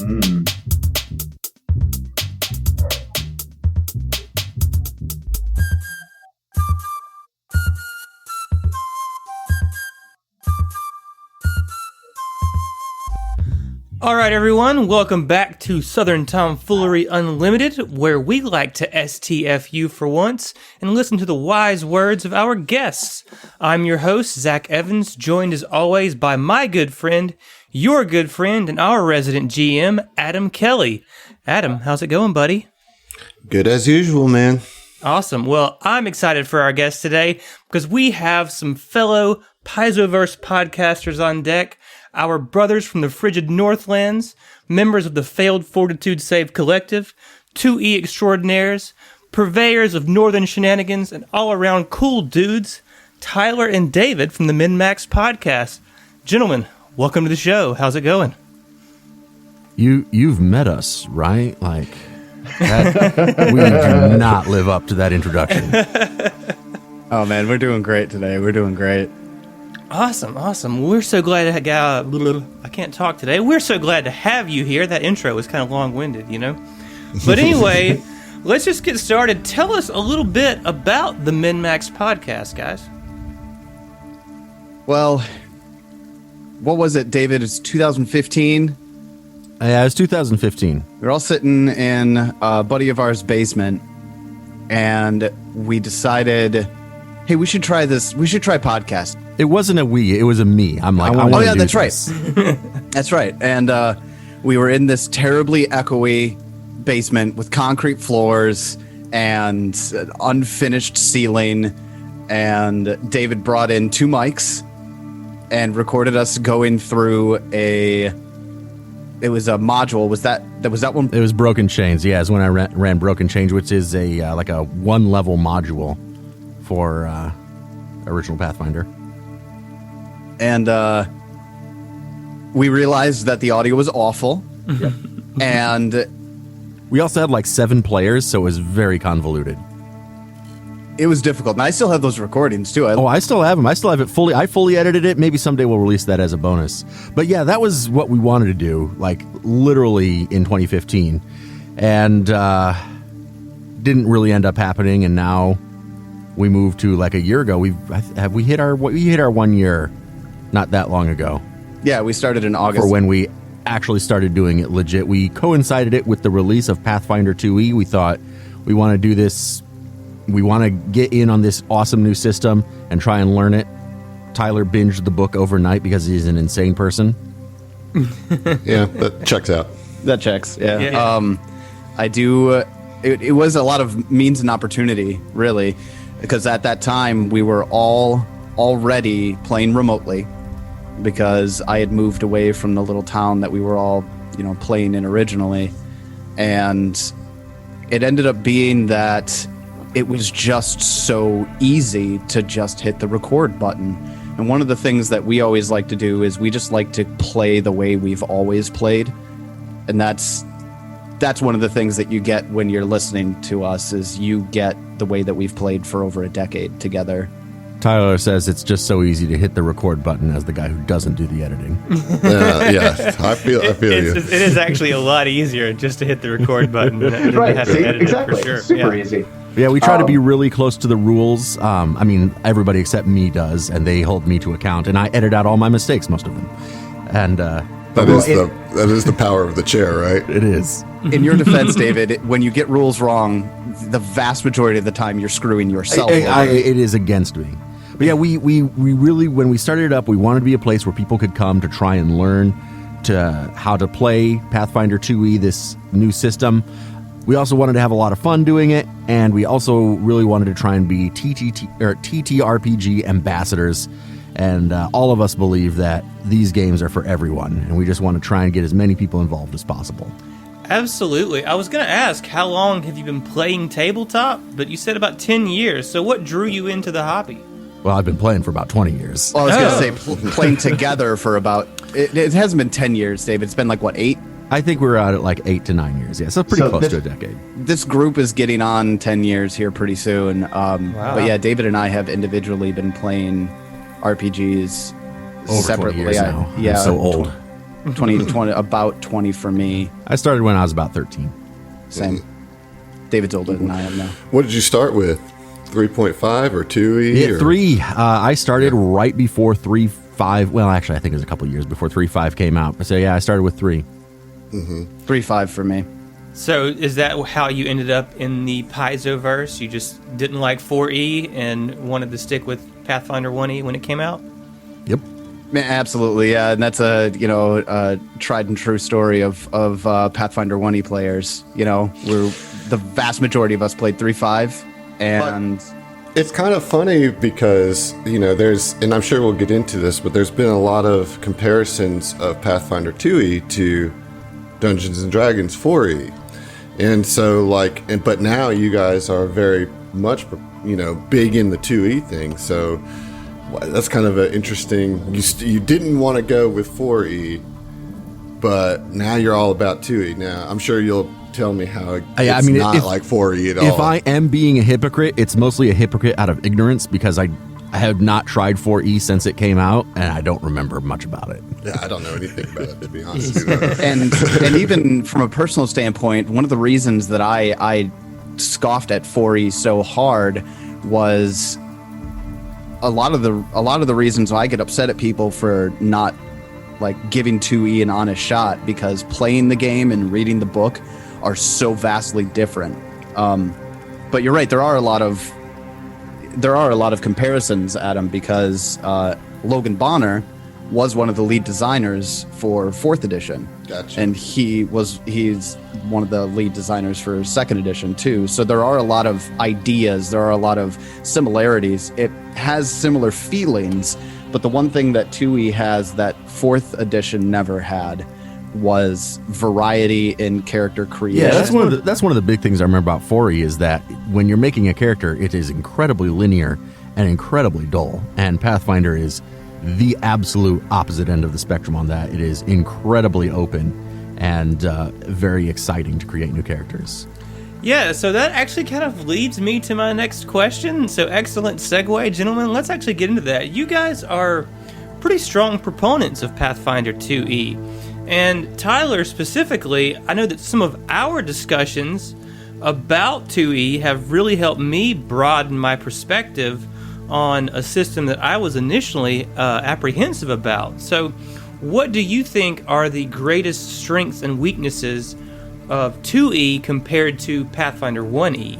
All right, everyone, welcome back to Southern Tomfoolery Unlimited, where we like to STFU for once and listen to the wise words of our guests. I'm your host, Zach Evans, joined as always by my good friend, your good friend, and our resident GM, Adam Kelly. Adam, how's it going, buddy? Good as usual, man. Awesome. Well, I'm excited for our guest today because we have some fellow Paizoverse podcasters on deck. Our brothers from the frigid northlands, members of the Failed Fortitude Save Collective, 2E extraordinaires, purveyors of Northern Shenanigans, and all-around cool dudes, Tyler and David from the MNMaxed podcast. Gentlemen, welcome to the show. How's it going? You've met us, right? Like, that, we do not live up to that introduction. Oh, man, we're doing great today. We're doing great. Awesome. We're so glad to I can't talk today. We're so glad to have you here. That intro was kind of long-winded, you know? But anyway, let's just get started. Tell us a little bit about the MNMaxed podcast, guys. Well, what was it, David? It's 2015. Yeah, it was 2015. We were all sitting in a buddy of ours' basement, and we decided, hey, we should try this. We should try podcast. It wasn't a we, it was a me. I'm like, I want to do that's this. Right. That's right. And we were in this terribly echoey basement with concrete floors and an unfinished ceiling. And David brought in 2 mics and recorded us going through it was a module. Was that one? It was Broken Chains. Yeah, it's when I ran Broken Chains, which is a like a 1-level module for original Pathfinder. And we realized that the audio was awful. Yep. And we also had like 7 players, so it was very convoluted. It was difficult. And I still have those recordings, too. I still have them. I still have it fully. I fully edited it. Maybe someday we'll release that as a bonus. But yeah, that was what we wanted to do, like literally in 2015. And didn't really end up happening. And now we moved to like a year ago. We hit our 1 year not that long ago. Yeah, we started in August. For when we actually started doing it legit. We coincided it with the release of Pathfinder 2E. We thought we want to do this. We want to get in on this awesome new system and try and learn it. Tyler binged the book overnight because he's an insane person. Yeah, that checks out. That checks, yeah. I do. It was a lot of means and opportunity, really, because at that time we were all already playing remotely because I had moved away from the little town that we were all, playing in originally. And it ended up being that it was just so easy to just hit the record button. And one of the things that we always like to do is we just like to play the way we've always played. And that's one of the things that you get when you're listening to us is you get the way that we've played for over a decade together. Tyler says it's just so easy to hit the record button as the guy who doesn't do the editing. Yeah, I feel you. It is actually a lot easier just to hit the record button than right, to have to edit exactly. it for sure. Super easy. Yeah, we try to be really close to the rules. I mean, everybody except me does, and they hold me to account, and I edit out all my mistakes, most of them. And that is the power of the chair, right? It is. In your defense, David, when you get rules wrong, the vast majority of the time you're screwing yourself. It is against me. But yeah, we really, when we started it up, we wanted to be a place where people could come to try and learn how to play Pathfinder 2E, this new system. We also wanted to have a lot of fun doing it, and we also really wanted to try and be TTRPG ambassadors. And all of us believe that these games are for everyone, and we just want to try and get as many people involved as possible. Absolutely. I was going to ask, how long have you been playing tabletop? But you said about 10 years. So what drew you into the hobby? Well, I've been playing for about 20 years. Well, I was going to say playing together for about... It hasn't been 10 years, David. It's been like, what, 8? I think we're out at like 8 to 9 years. Yeah, so pretty close to a decade. This group is getting on 10 years here pretty soon. Wow. But yeah, David and I have individually been playing RPGs over separately. 20 years now. Yeah, I'm so old. 20, about 20 for me. I started when I was about 13. Same. David's older than I am now. What did you start with? 3.5 or 2E? Yeah, 3. I started right before 3.5. Well, actually, I think it was a couple years before 3.5 came out. So yeah, I started with 3. 3.5 for me. So is that how you ended up in the Paizoverse? You just didn't like 4E and wanted to stick with Pathfinder 1E when it came out? Yep. Man, absolutely, yeah, and that's a tried and true story of Pathfinder 1E players. We're the vast majority of us played 3.5, and it's kind of funny because there's, and I'm sure we'll get into this, but there's been a lot of comparisons of Pathfinder 2E to Dungeons and Dragons 4E, and so but now you guys are very much big in the 2E thing, so. That's kind of an interesting. You didn't want to go with 4E, but now you're all about 2E. Now I'm sure you'll tell me how it's not like 4E at all. If I am being a hypocrite, it's mostly a hypocrite out of ignorance because I have not tried 4E since it came out, and I don't remember much about it. Yeah, I don't know anything about it, to be honest with you. and even from a personal standpoint, one of the reasons that I scoffed at 4E so hard was. A lot of the reasons I get upset at people for not giving 2E an honest shot, because playing the game and reading the book are so vastly different. But you're right, there are a lot of comparisons, Adam, because Logan Bonner was one of the lead designers for 4th edition. Gotcha. And he's one of the lead designers for 2nd edition too. So there are a lot of ideas, there are a lot of similarities. It has similar feelings, but the one thing that 2E has that 4th edition never had was variety in character creation. Yeah, that's one of the big things I remember about 4E is that when you're making a character, it is incredibly linear and incredibly dull, and Pathfinder is the absolute opposite end of the spectrum on that. It is incredibly open and very exciting to create new characters. Yeah, so that actually kind of leads me to my next question. So excellent segue, gentlemen. Let's actually get into that. You guys are pretty strong proponents of Pathfinder 2E. And Tyler specifically, I know that some of our discussions about 2E have really helped me broaden my perspective on a system that I was initially apprehensive about. So what do you think are the greatest strengths and weaknesses of 2E compared to Pathfinder 1E?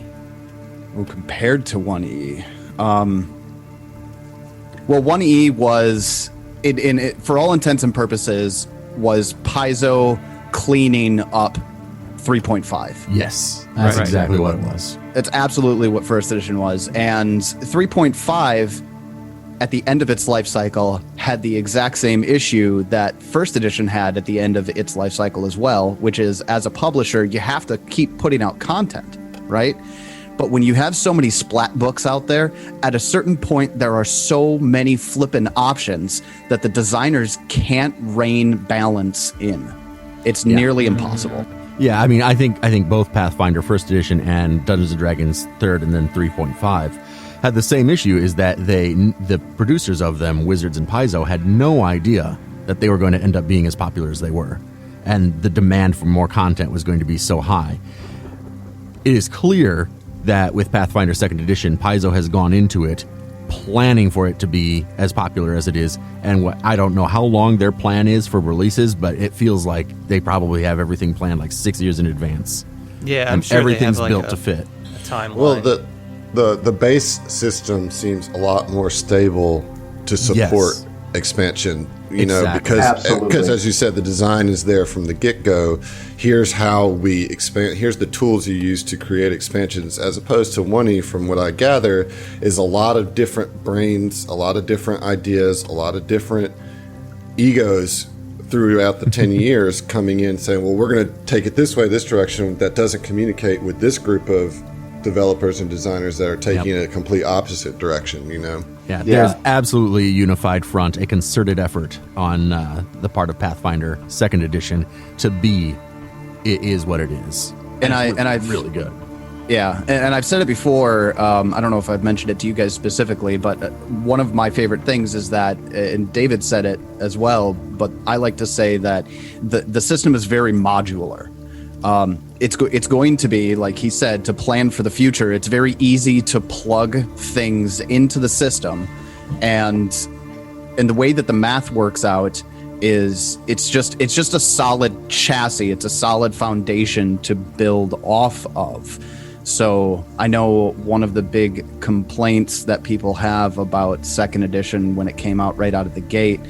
Well, compared to 1E, well, 1E was, for all intents and purposes, was Paizo cleaning up 3.5. Yes, that's exactly what it was. It's absolutely what 1st edition was. And 3.5, at the end of its life cycle, had the exact same issue that 1st edition had at the end of its life cycle as well, which is, as a publisher, you have to keep putting out content, right? But when you have so many splat books out there, at a certain point, there are so many flippin' options that the designers can't rein balance in. It's nearly impossible. Yeah, I mean, I think both Pathfinder 1st edition and Dungeons & Dragons 3rd and then 3.5 had the same issue, is that the producers of them, Wizards and Paizo, had no idea that they were going to end up being as popular as they were. And the demand for more content was going to be so high. It is clear that with Pathfinder 2nd edition, Paizo has gone into it planning for it to be as popular as it is, and I don't know how long their plan is for releases, but it feels like they probably have everything planned 6 years in advance. Yeah, I'm sure everything's they have built to fit. A timeline. Well, the base system seems a lot more stable to support expansion. Because as you said, the design is there from the get-go. Here's how we expand. Here's the tools you use to create expansions, as opposed to 1E, from what I gather, is a lot of different brains, a lot of different ideas, a lot of different egos throughout the 10 years coming in saying, well, we're going to take it this way, this direction, that doesn't communicate with this group of developers and designers that are taking a complete opposite direction, Yeah, there's absolutely a unified front, a concerted effort on the part of Pathfinder 2nd edition to be, it is what it is. And I've really good. Yeah, and I've said it before. I don't know if I've mentioned it to you guys specifically, but one of my favorite things is that, and David said it as well, but I like to say that the system is very modular. It's going to be, like he said, to plan for the future. It's very easy to plug things into the system, and the way that the math works out is it's just a solid chassis. It's a solid foundation to build off of. So I know one of the big complaints that people have about second edition when it came out right out of the gate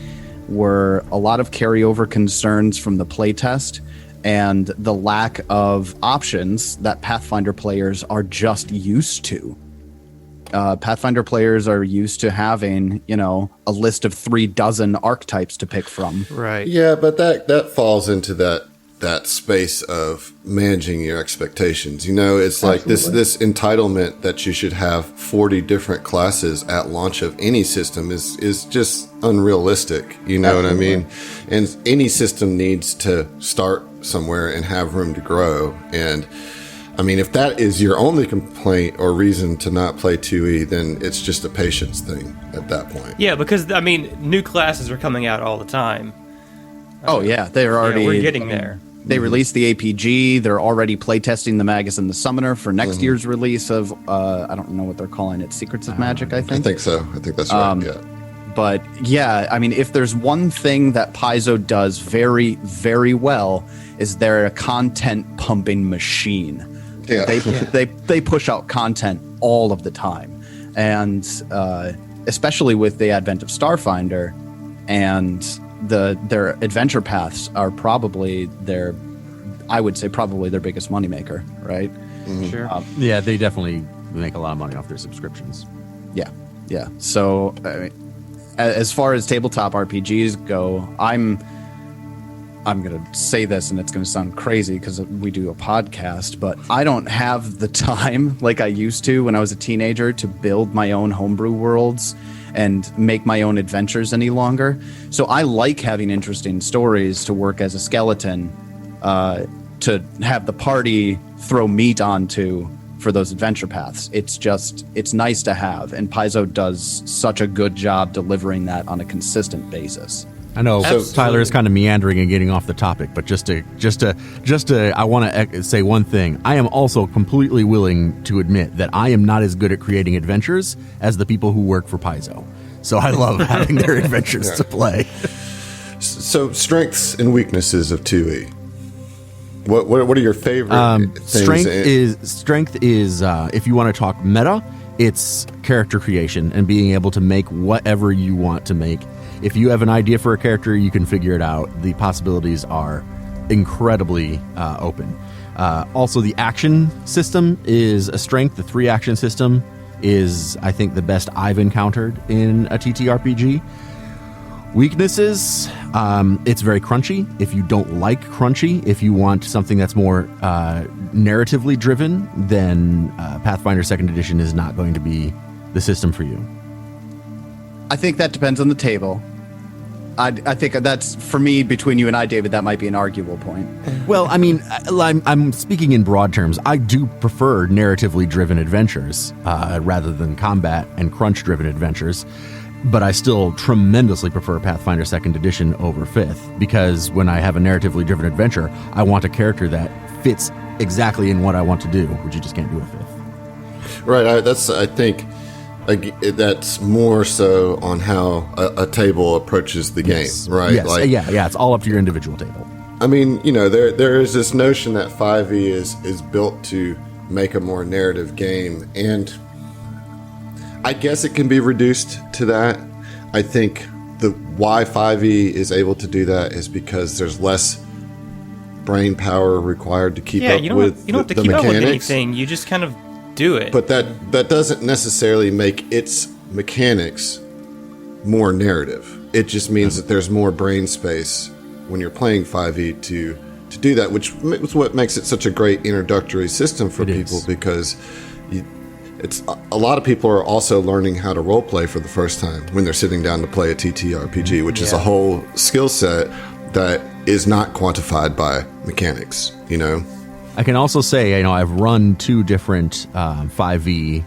were a lot of carryover concerns from the playtest and the lack of options that Pathfinder players are just used to. Pathfinder players are used to having, a list of 36 archetypes to pick from. Right. Yeah, but that falls into that space of managing your expectations. It's like this entitlement that you should have 40 different classes at launch of any system is just unrealistic. You know what I mean? And any system needs to start somewhere and have room to grow. And I mean, if that is your only complaint or reason to not play 2E, then it's just a patience thing at that point. Yeah, because new classes are coming out all the time. Oh yeah, they're already. We're getting there. They released the APG. They're already playtesting the Magus and the Summoner for next year's release of, I don't know what they're calling it, Secrets of Magic, I think. I think so. I think that's right, yeah. But yeah, I mean, if there's one thing that Paizo does very, very well, is they're a content pumping machine. Yeah. They push out content all of the time. And especially with the advent of Starfinder and their adventure paths are probably their biggest moneymaker, right? Mm-hmm. Sure. Yeah, they definitely make a lot of money off their subscriptions. Yeah. So, as far as tabletop RPGs go, I'm going to say this, and it's going to sound crazy because we do a podcast, but I don't have the time like I used to when I was a teenager to build my own homebrew worlds and make my own adventures any longer. So I like having interesting stories to work as a skeleton, to have the party throw meat onto for those adventure paths. It's nice to have, and Paizo does such a good job delivering that on a consistent basis. I know Tyler is kind of meandering and getting off the topic, but just to, I want to say one thing. I am also completely willing to admit that I am not as good at creating adventures as the people who work for Paizo. So I love having their adventures to play. So strengths and weaknesses of 2E. What are your favorite things? Strength is if you want to talk meta, it's character creation and being able to make whatever you want to make. If you have an idea for a character, you can figure it out. The possibilities are incredibly open. Also, the action system is a strength. The 3-action system is, I think, the best I've encountered in a TTRPG. Weaknesses, it's very crunchy. If you don't like crunchy, if you want something that's more narratively driven, then Pathfinder 2nd Edition is not going to be the system for you. I think that depends on the table. I think that's, for me, between you and I, David, that might be an arguable point. Well, I mean, I'm speaking in broad terms. I do prefer narratively driven adventures rather than combat and crunch driven adventures. But I still tremendously prefer Pathfinder 2nd Edition over 5th, because when I have a narratively driven adventure, I want a character that fits exactly in what I want to do, which you just can't do with 5th. Right. I think that's more so on how a table approaches the game, right? Yes. Yeah. It's all up to your individual table. I mean, there is this notion that 5e is built to make a more narrative game, and I guess it can be reduced to that. I think why 5e is able to do that is because there's less brain power required to keep up with the mechanics. You don't have to keep up with anything. You just kind of do it. But that doesn't necessarily make its mechanics more narrative. It just means that there's more brain space when you're playing 5e to do that, which is what makes it such a great introductory system for people, because it's a lot of people are also learning how to role play for the first time when they're sitting down to play a TTRPG, which is a whole skill set that is not quantified by mechanics, I can also say, I've run 2 different 5e.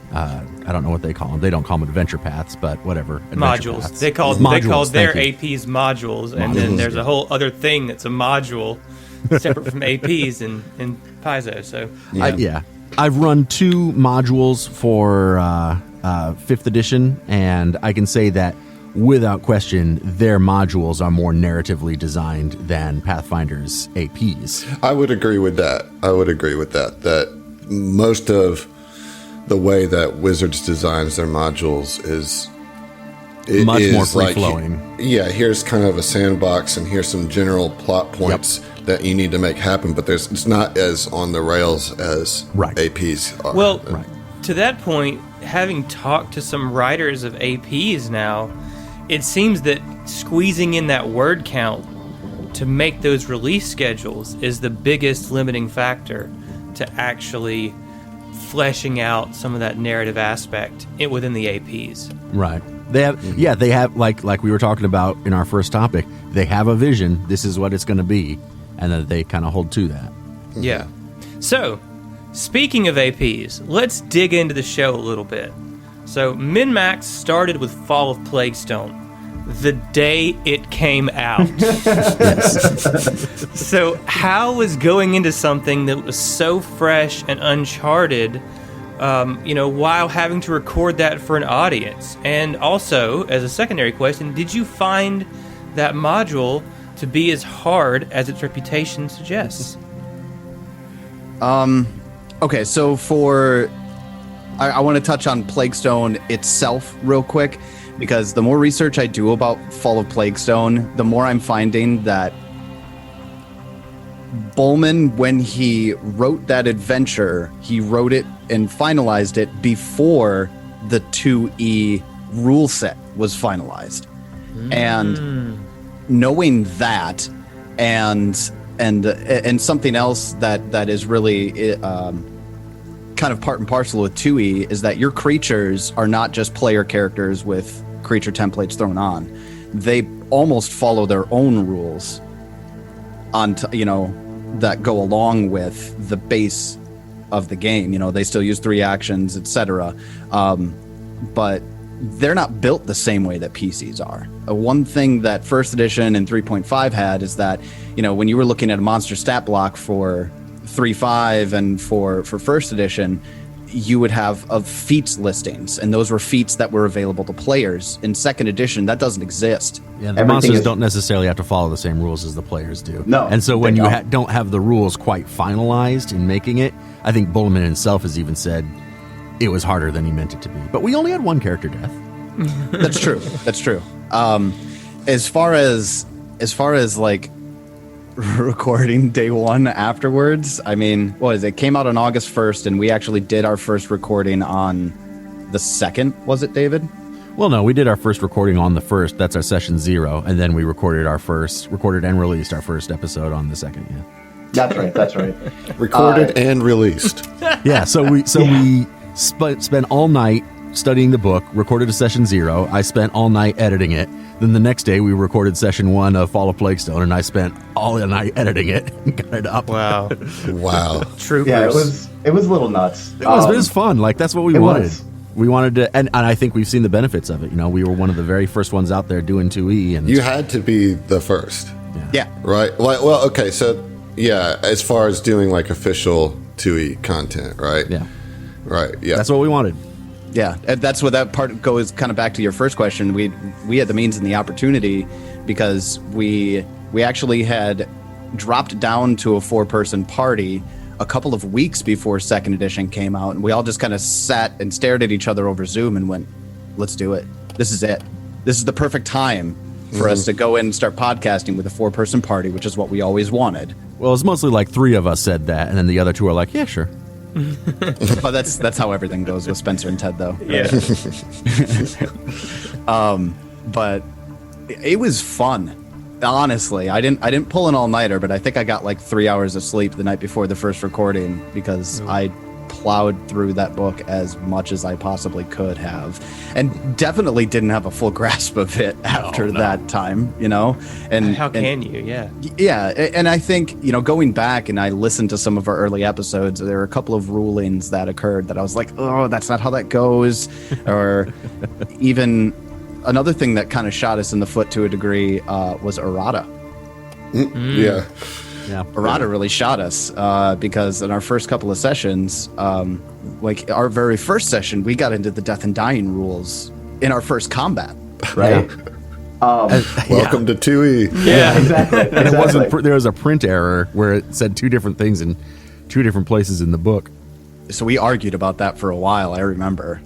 I don't know what they call them. They don't call them adventure paths, but whatever. Modules. Paths. They call their APs modules, and then there's a whole other thing that's a module separate from APs in Paizo. So I've run 2 modules for 5th edition, and I can say that without question, their modules are more narratively designed than Pathfinder's APs. I would agree with that. That most of the way that Wizards designs their modules is much more like, free-flowing. Here's kind of a sandbox, and here's some general plot points that you need to make happen, but it's not as on the rails as APs are. Well, to that point, having talked to some writers of APs now, it seems that squeezing in that word count to make those release schedules is the biggest limiting factor to actually fleshing out some of that narrative aspect within the APs. Right. They have like we were talking about in our first topic, they have a vision, this is what it's going to be, and then they kind of hold to that. Yeah. So, speaking of APs, let's dig into the show a little bit. So, MNMaxed started with Fall of Plaguestone the day it came out. So, how was going into something that was so fresh and uncharted, while having to record that for an audience? And also, as a secondary question, did you find that module to be as hard as its reputation suggests? Okay, so I want to touch on Plaguestone itself real quick, because the more research I do about Fall of Plaguestone, the more I'm finding that Bowman, when he wrote that adventure, he wrote it and finalized it before the 2E rule set was finalized. And knowing that, and something else that is really kind of part and parcel with 2E is that your creatures are not just player characters with creature templates thrown on. They almost follow their own rules that go along with the base of the game. They still use 3 actions, etc. But they're not built the same way that PCs are. One thing that first edition and 3.5 had is that, when you were looking at a monster stat block for 3.5 and for first edition, you would have feats listings, and those were feats that were available to players. In second edition, that doesn't exist. Yeah, the monsters don't necessarily have to follow the same rules as the players do. No. And so when you don't have the rules quite finalized in making it, I think Bullman himself has even said it was harder than he meant it to be. But we only had 1 character death. That's true. As far as like recording day 1 afterwards, I mean, it came out on August 1st, and we actually did our first recording on the 2nd, was it, David? Well, no, we did our first recording on the 1st. That's our session 0, and then we recorded and released our first episode on the 2nd. Yeah, that's right. Recorded and released. Yeah, so we spent all night studying the book, recorded a session 0. I spent all night editing it. Then the next day we recorded session 1 of Fall of Plaguestone, and I spent all the night editing it and got it up. Wow. Troopers. Yeah, it was a little nuts. It was fun. Like, that's what we wanted. We wanted to, and I think we've seen the benefits of it. We were one of the very first ones out there doing 2E. And you had to be the first. Yeah. Right? Well, okay, so, as far as doing, like, official 2E content, right? Yeah. Right, yeah. That's what we wanted. Yeah, and that's what that part goes kind of back to your first question. We had the means and the opportunity because we actually had dropped down to a 4-person party a couple of weeks before second edition came out, and we all just kind of sat and stared at each other over Zoom and went, let's do it. This is it. This is the perfect time for us to go in and start podcasting with a 4-person party, which is what we always wanted. Well, it's mostly like 3 of us said that, and then the other 2 are like, yeah, sure. But that's how everything goes with Spencer and Ted, though. Yeah. But it was fun. Honestly, I didn't pull an all-nighter, but I think I got like 3 hours of sleep the night before the first recording because I plowed through that book as much as I possibly could have, and definitely didn't have a full grasp of it after that time, And how can you? Yeah, and I think going back and I listened to some of our early episodes, there were a couple of rulings that occurred that I was like, oh, that's not how that goes, or even another thing that kind of shot us in the foot to a degree was errata. Yeah. Errata really shot us because in our first couple of sessions, like our very first session, we got into the death and dying rules in our first combat. Right. Welcome to 2E. Yeah, exactly. And it wasn't. There was a print error where it said two different things in two different places in the book. So we argued about that for a while. I remember.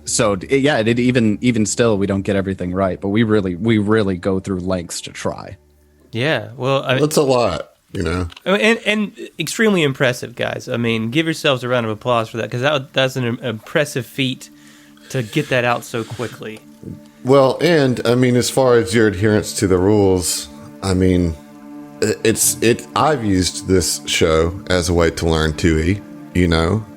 So even still, we don't get everything right, but we really go through lengths to try. Yeah, well, that's a lot, and extremely impressive, guys. I mean, give yourselves a round of applause for that, because that's an impressive feat to get that out so quickly. Well, and I mean, as far as your adherence to the rules, I mean, I've used this show as a way to learn 2E,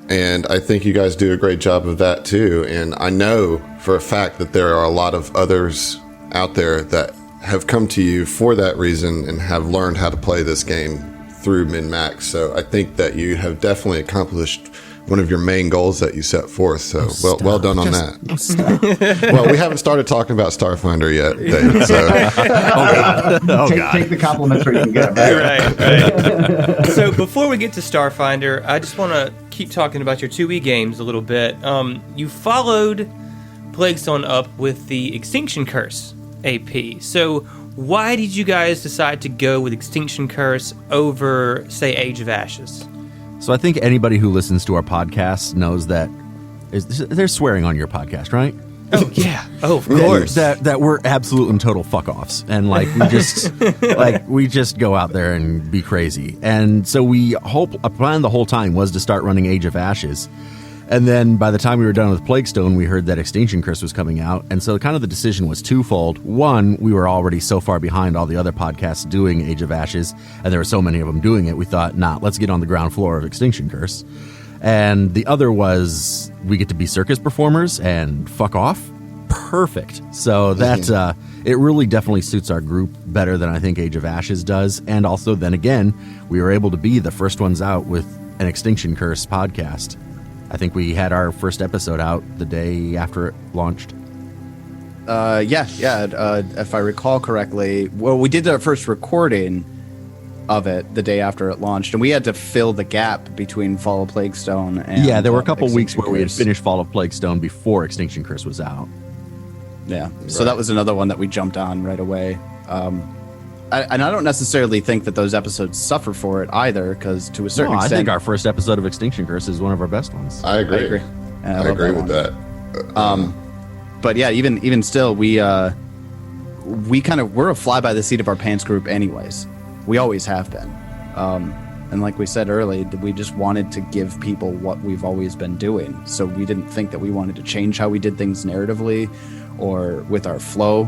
and I think you guys do a great job of that too. And I know for a fact that there are a lot of others out there that have come to you for that reason and have learned how to play this game through MNMaxed. So I think that you have definitely accomplished one of your main goals that you set forth. So well done on that. Well, we haven't started talking about Starfinder yet, David. So. Take the compliments where you can get them. Right. So before we get to Starfinder, I just want to keep talking about your 2E games a little bit. You followed Plague Stone up with the Extinction Curse AP. So why did you guys decide to go with Extinction Curse over, say, Age of Ashes? So I think anybody who listens to our podcast knows that they're swearing on your podcast, right? Oh yeah. Oh, of course. That we're absolute and total fuck offs, and we just go out there and be crazy. And so a plan the whole time was to start running Age of Ashes. And then by the time we were done with Plague Stone, we heard that Extinction Curse was coming out. And so kind of the decision was twofold. One, we were already so far behind all the other podcasts doing Age of Ashes, and there were so many of them doing it, we thought, let's get on the ground floor of Extinction Curse. And the other was we get to be circus performers and fuck off. Perfect. So that it really definitely suits our group better than I think Age of Ashes does. And also, then again, we were able to be the first ones out with an Extinction Curse podcast. I think we had our first episode out the day after it launched. If I recall correctly, well, we did our first recording of it the day after it launched, and we had to fill the gap between Fall of Plague Stone and there were a couple weeks where Curse. We had finished Fall of Plague Stone before Extinction Curse was out. Yeah, so that was another one that we jumped on right away. I don't necessarily think that those episodes suffer for it either, because to a certain extent, I think our first episode of Extinction Curse is one of our best ones. I agree. I agree with that. But yeah, even still, we're a fly by the seat of our pants group, anyways. We always have been. And like we said earlier, we just wanted to give people what we've always been doing. So we didn't think that we wanted to change how we did things narratively or with our flow,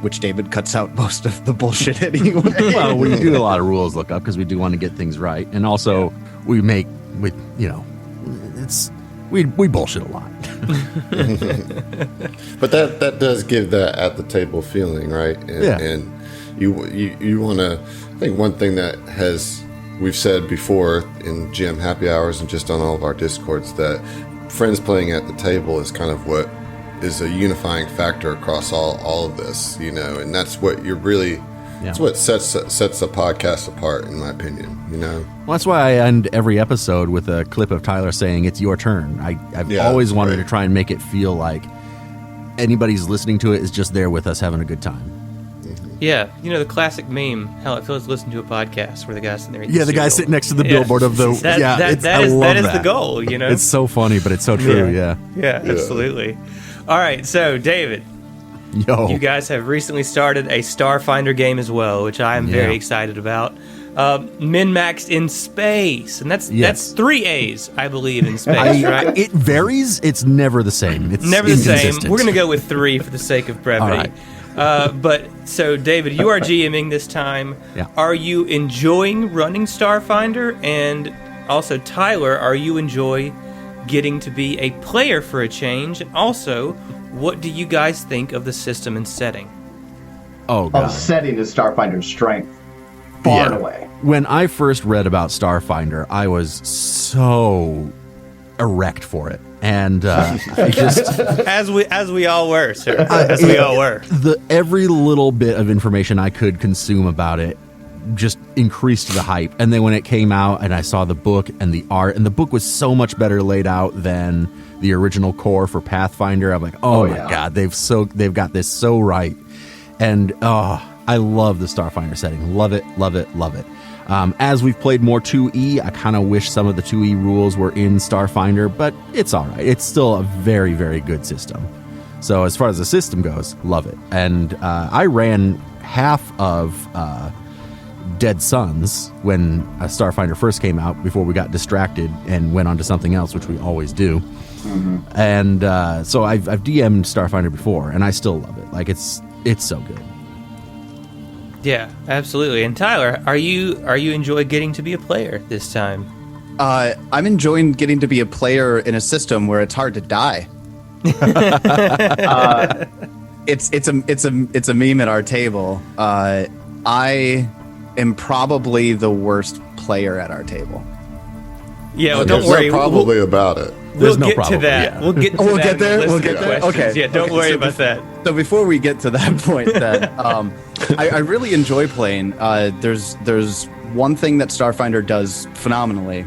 which David cuts out most of the bullshit anyway. Well, we do a lot of rules look up because we do want to get things right. And also, we bullshit a lot. But that does give that at the table feeling, right? And you want to, I think one thing that we've said before in GM happy hours and just on all of our Discords, that friends playing at the table is kind of what is a unifying factor across all of this, and that's what you're really, that's what sets the podcast apart, in my opinion, Well, that's why I end every episode with a clip of Tyler saying, "It's your turn." I've always wanted to try and make it feel like anybody's listening to it is just there with us having a good time. Yeah, the classic meme, how it feels to listen to a podcast where the guy's sitting there eating the guy sitting next to the billboard of the... that is the goal, It's so funny, but it's so true, Yeah, absolutely. All right, so, David, you guys have recently started a Starfinder game as well, which I am very excited about. MNMaxed in space, and that's 3 A's, I believe, in space, right? It varies. It's never the same. It's never the same. We're going to go with 3 for the sake of brevity. All right. But so, David, you are GMing this time. Yeah. Are you enjoying running Starfinder? And Also, Tyler, are you enjoy getting to be a player for a change? And also, what do you guys think of the system and setting? Oh, God. Setting is Starfinder's strength, far and away. When I first read about Starfinder, I was so erect for it. And I just... As we all were, sir. We all were. Every little bit of information I could consume about it just increased the hype. And then when it came out and I saw the book and the art, and the book was so much better laid out than the original core for Pathfinder, I'm like, oh my God, they've got this so right. And I love the Starfinder setting. Love it, love it, love it. As we've played more 2E, I kind of wish some of the 2E rules were in Starfinder, but it's all right. It's still a very, very good system. So as far as the system goes, love it. And I ran half of Dead Suns when Starfinder first came out before we got distracted and went on to something else, which we always do. Mm-hmm. And so I've DM'd Starfinder before, and I still love it. Like, it's so good. Yeah, absolutely. And Tyler, are you enjoy getting to be a player this time? I'm enjoying getting to be a player in a system where it's hard to die. It's a meme at our table. I am probably the worst player at our table. Yeah, well, don't worry. Probably about it. We'll get to that. We'll get there. We'll get there. Okay. Yeah, don't worry about that. So before we get to that point, then I really enjoy playing. There's one thing that Starfinder does phenomenally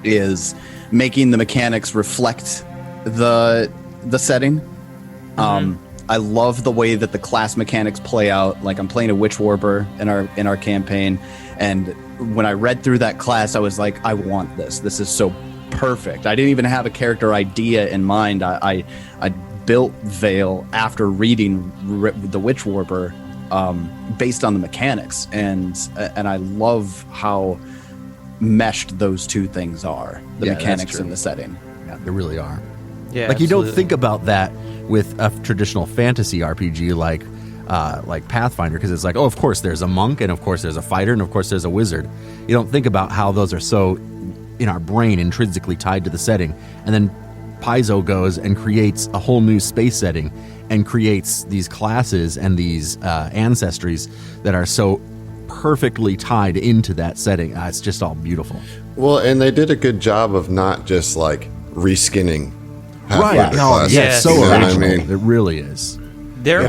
is making the mechanics reflect the setting. I love the way that the class mechanics play out. Like, I'm playing a Witch Warper in our campaign, and when I read through that class, I was like, I want this. This is so perfect. I didn't even have a character idea in mind. I built Veil after reading the Witch Warper based on the mechanics, and I love how meshed those two things are, the mechanics and the setting. Yeah, they really are. Yeah, like, you don't think about that with a traditional fantasy RPG like Pathfinder, because it's like, oh, of course there's a monk, and of course there's a fighter, and of course there's a wizard. You don't think about how those are so in our brain intrinsically tied to the setting. And then Paizo goes and creates a whole new space setting and creates these classes and these ancestries that are so perfectly tied into that setting. It's just all beautiful. Well, and they did a good job of not just like reskinning Pathfinder classes. Yes. So original. I mean, it really is. There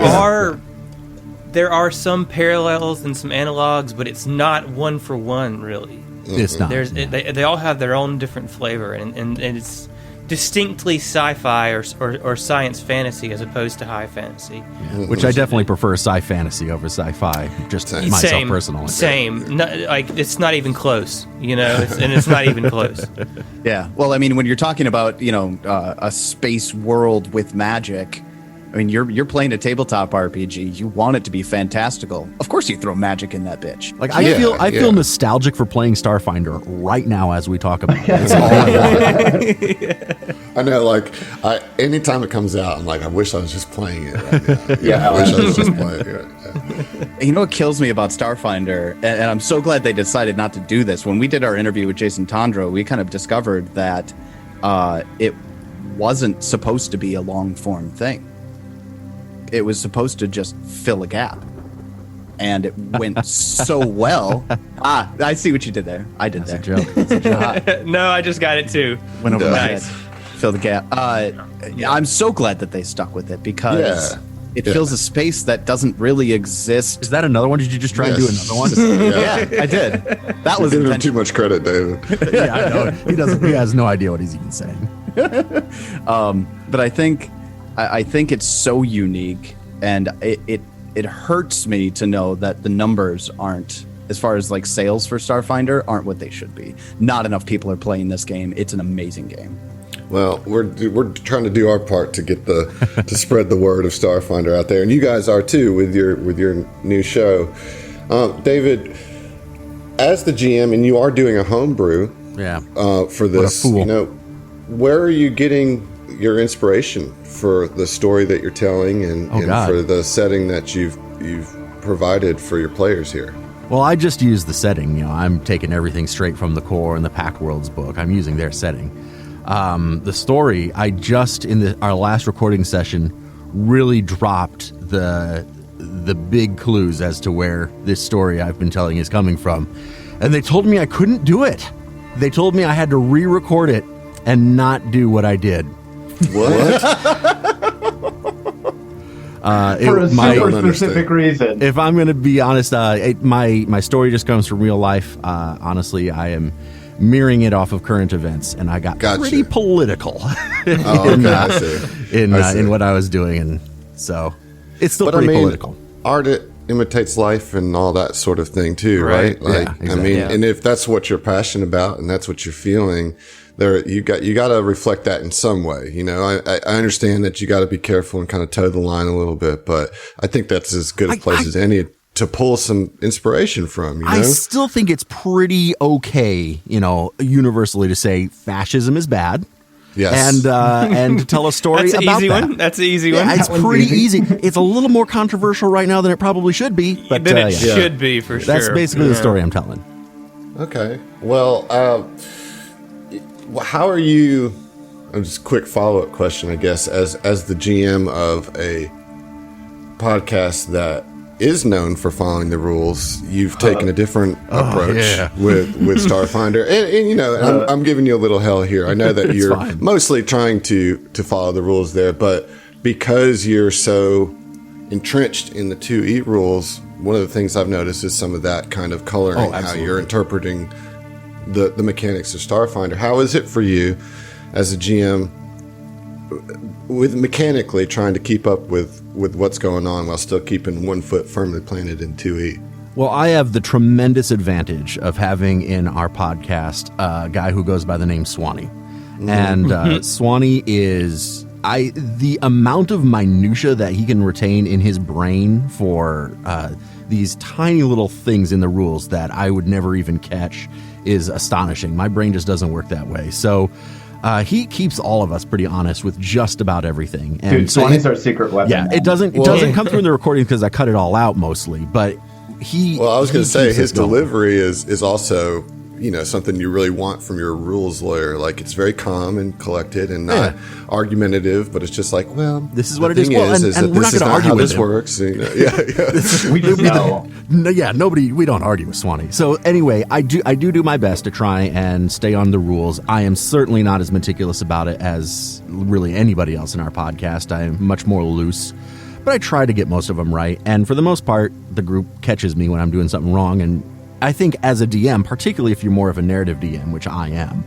are some parallels and some analogs, but it's not one for one, really. It's not. They all have their own different flavor, and it's distinctly sci-fi or science fantasy as opposed to high fantasy. Yeah. Which I definitely prefer sci-fantasy over sci-fi, just myself personally. Same. It's not even close, it's not even close. Yeah. Well, I mean, when you're talking about, a space world with magic, I mean, you're playing a tabletop RPG. You want it to be fantastical. Of course, you throw magic in that bitch. Like, I feel nostalgic for playing Starfinder right now as we talk about it. That's all I want. I know. Like, anytime it comes out, I'm like, I wish I was just playing it right now. I wish I was just playing it. Yeah. You know what kills me about Starfinder, and I'm so glad they decided not to do this. When we did our interview with Jason Tondro, we kind of discovered that it wasn't supposed to be a long form thing. It was supposed to just fill a gap, and it went so well. I see what you did there. I did That's there. A joke. That's a joke. No, I just got it too. Went over my head. Nice. Fill the gap. I'm so glad that they stuck with it, because it fills a space that doesn't really exist. Is that another one? Did you just try and do another one? Yeah, I did. That was giving him too much credit, David. Yeah, I know. He has no idea what he's even saying. But I think it's so unique, and it hurts me to know that the numbers aren't, as far as like sales for Starfinder, aren't what they should be. Not enough people are playing this game. It's an amazing game. Well, we're trying to do our part to get to spread the word of Starfinder out there, and you guys are too with your new show. David, as the GM, and you are doing a homebrew, for this. Where are you getting your inspiration for the story that you're telling and for the setting that you've provided for your players here? Well, I just use the setting. I'm taking everything straight from the core and the Pact Worlds book. I'm using their setting. The story, I just in our last recording session really dropped the big clues as to where this story I've been telling is coming from, and they told me I couldn't do it. They told me I had to re-record it and not do what I did. What? For a super specific reason. If I'm going to be honest, my story just comes from real life. Honestly, I am mirroring it off of current events, and I got pretty political in what I was doing, and so it's still pretty political. Art imitates life and all that sort of thing too, right? Like, yeah, exactly. and if that's what you're passionate about and that's what you're feeling, you got to reflect that in some way. I understand that you got to be careful and kind of toe the line a little bit, but I think that's as good a place as any to pull some inspiration from. I still think it's pretty okay, universally to say fascism is bad. Yes. And to tell a story That's about easy that. one. That's an easy one. It's pretty easy. It's a little more controversial right now than it probably should be. But than it should be, for sure. That's basically the story I'm telling. Okay. Well, how are you? Just a quick follow-up question, I guess, as the GM of a podcast that is known for following the rules, you've taken a different approach with Starfinder, and I'm giving you a little hell here. I know that you're mostly trying to follow the rules there, but because you're so entrenched in the 2E rules, one of the things I've noticed is some of that kind of coloring how you're interpreting the mechanics of Starfinder. How is it for you as a GM with mechanically trying to keep up with what's going on while still keeping one foot firmly planted in 2E? Well, I have the tremendous advantage of having in our podcast a guy who goes by the name Swanee. And Swanee is the amount of minutia that he can retain in his brain for these tiny little things in the rules that I would never even catch is astonishing. My brain just doesn't work that way. So he keeps all of us pretty honest with just about everything. And dude, Swanee's our secret weapon. Yeah, it doesn't come through in the recording because I cut it all out mostly. But I was going to say his delivery is also something you really want from your rules lawyer. Like, it's very calm and collected and not argumentative, but it's just like, well, this is what it is. Well, and we're not going to argue with this works. We just know. We don't argue with Swanee. So anyway, I do my best to try and stay on the rules. I am certainly not as meticulous about it as really anybody else in our podcast. I am much more loose, but I try to get most of them right. And for the most part, the group catches me when I'm doing something wrong. And I think as a DM, particularly if you're more of a narrative DM, which I am,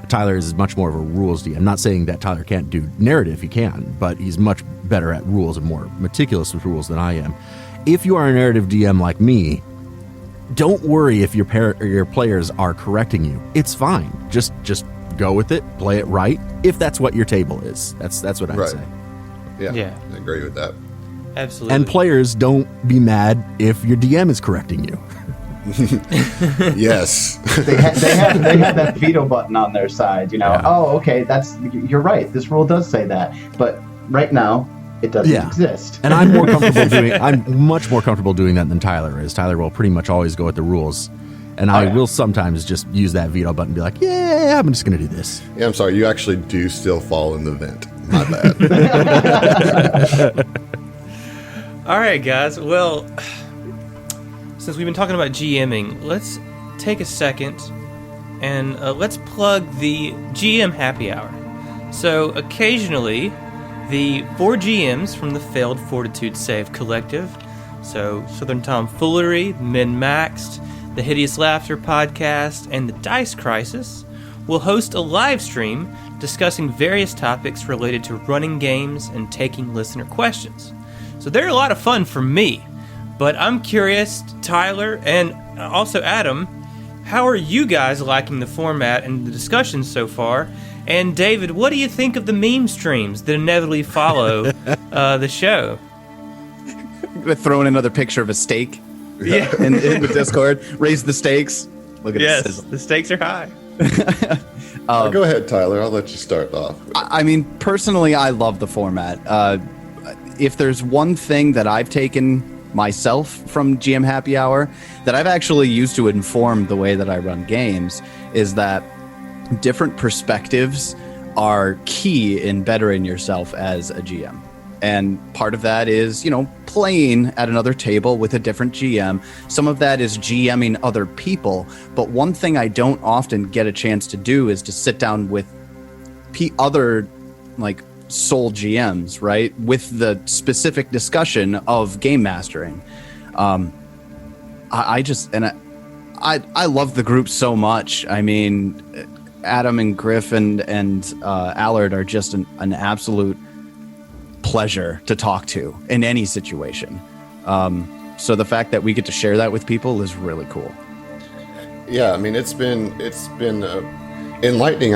Tyler is much more of a rules DM. I'm not saying that Tyler can't do narrative, he can, but he's much better at rules and more meticulous with rules than I am. If you are a narrative DM like me, don't worry if your players are correcting you. It's fine. Just go with it, play it right, if that's what your table is. That's what I'd say. Yeah, I agree with that. Absolutely. And players, don't be mad if your DM is correcting you. Yes. they have that veto button on their side, Oh, okay, you're right, this rule does say that, but right now it doesn't exist. And I'm much more comfortable doing that than Tyler is. Tyler will pretty much always go with the rules, and I will sometimes just use that veto button and be like, yeah, I'm just gonna do this. Yeah, I'm sorry, you actually do still fall in the vent. My bad. All right, guys, well, since we've been talking about GMing, let's take a second and let's plug the GM Happy Hour. So occasionally, the 4 GMs from the Failed Fortitude Save Collective, so Southern Tomfoolery, MNMaxed, the Hideous Laughter Podcast, and the Dice Crisis, will host a live stream discussing various topics related to running games and taking listener questions. So they're a lot of fun for me. But I'm curious, Tyler, and also Adam, how are you guys liking the format and the discussions so far? And David, what do you think of the meme streams that inevitably follow the show? We're throwing another picture of a steak in the Discord. Raise the stakes. Look at yes, this. The stakes are high. Go ahead, Tyler. I'll let you start off. I mean, personally, I love the format. If there's one thing that I've taken myself from GM Happy Hour that I've actually used to inform the way that I run games is that different perspectives are key in bettering yourself as a GM. And part of that is, playing at another table with a different GM. Some of that is GMing other people. But one thing I don't often get a chance to do is to sit down with other, sole GMs, right? With the specific discussion of game mastering. I love the group so much. I mean, Adam and Griff and Allard are just an absolute pleasure to talk to in any situation. So the fact that we get to share that with people is really cool. Yeah, I mean, it's been enlightening,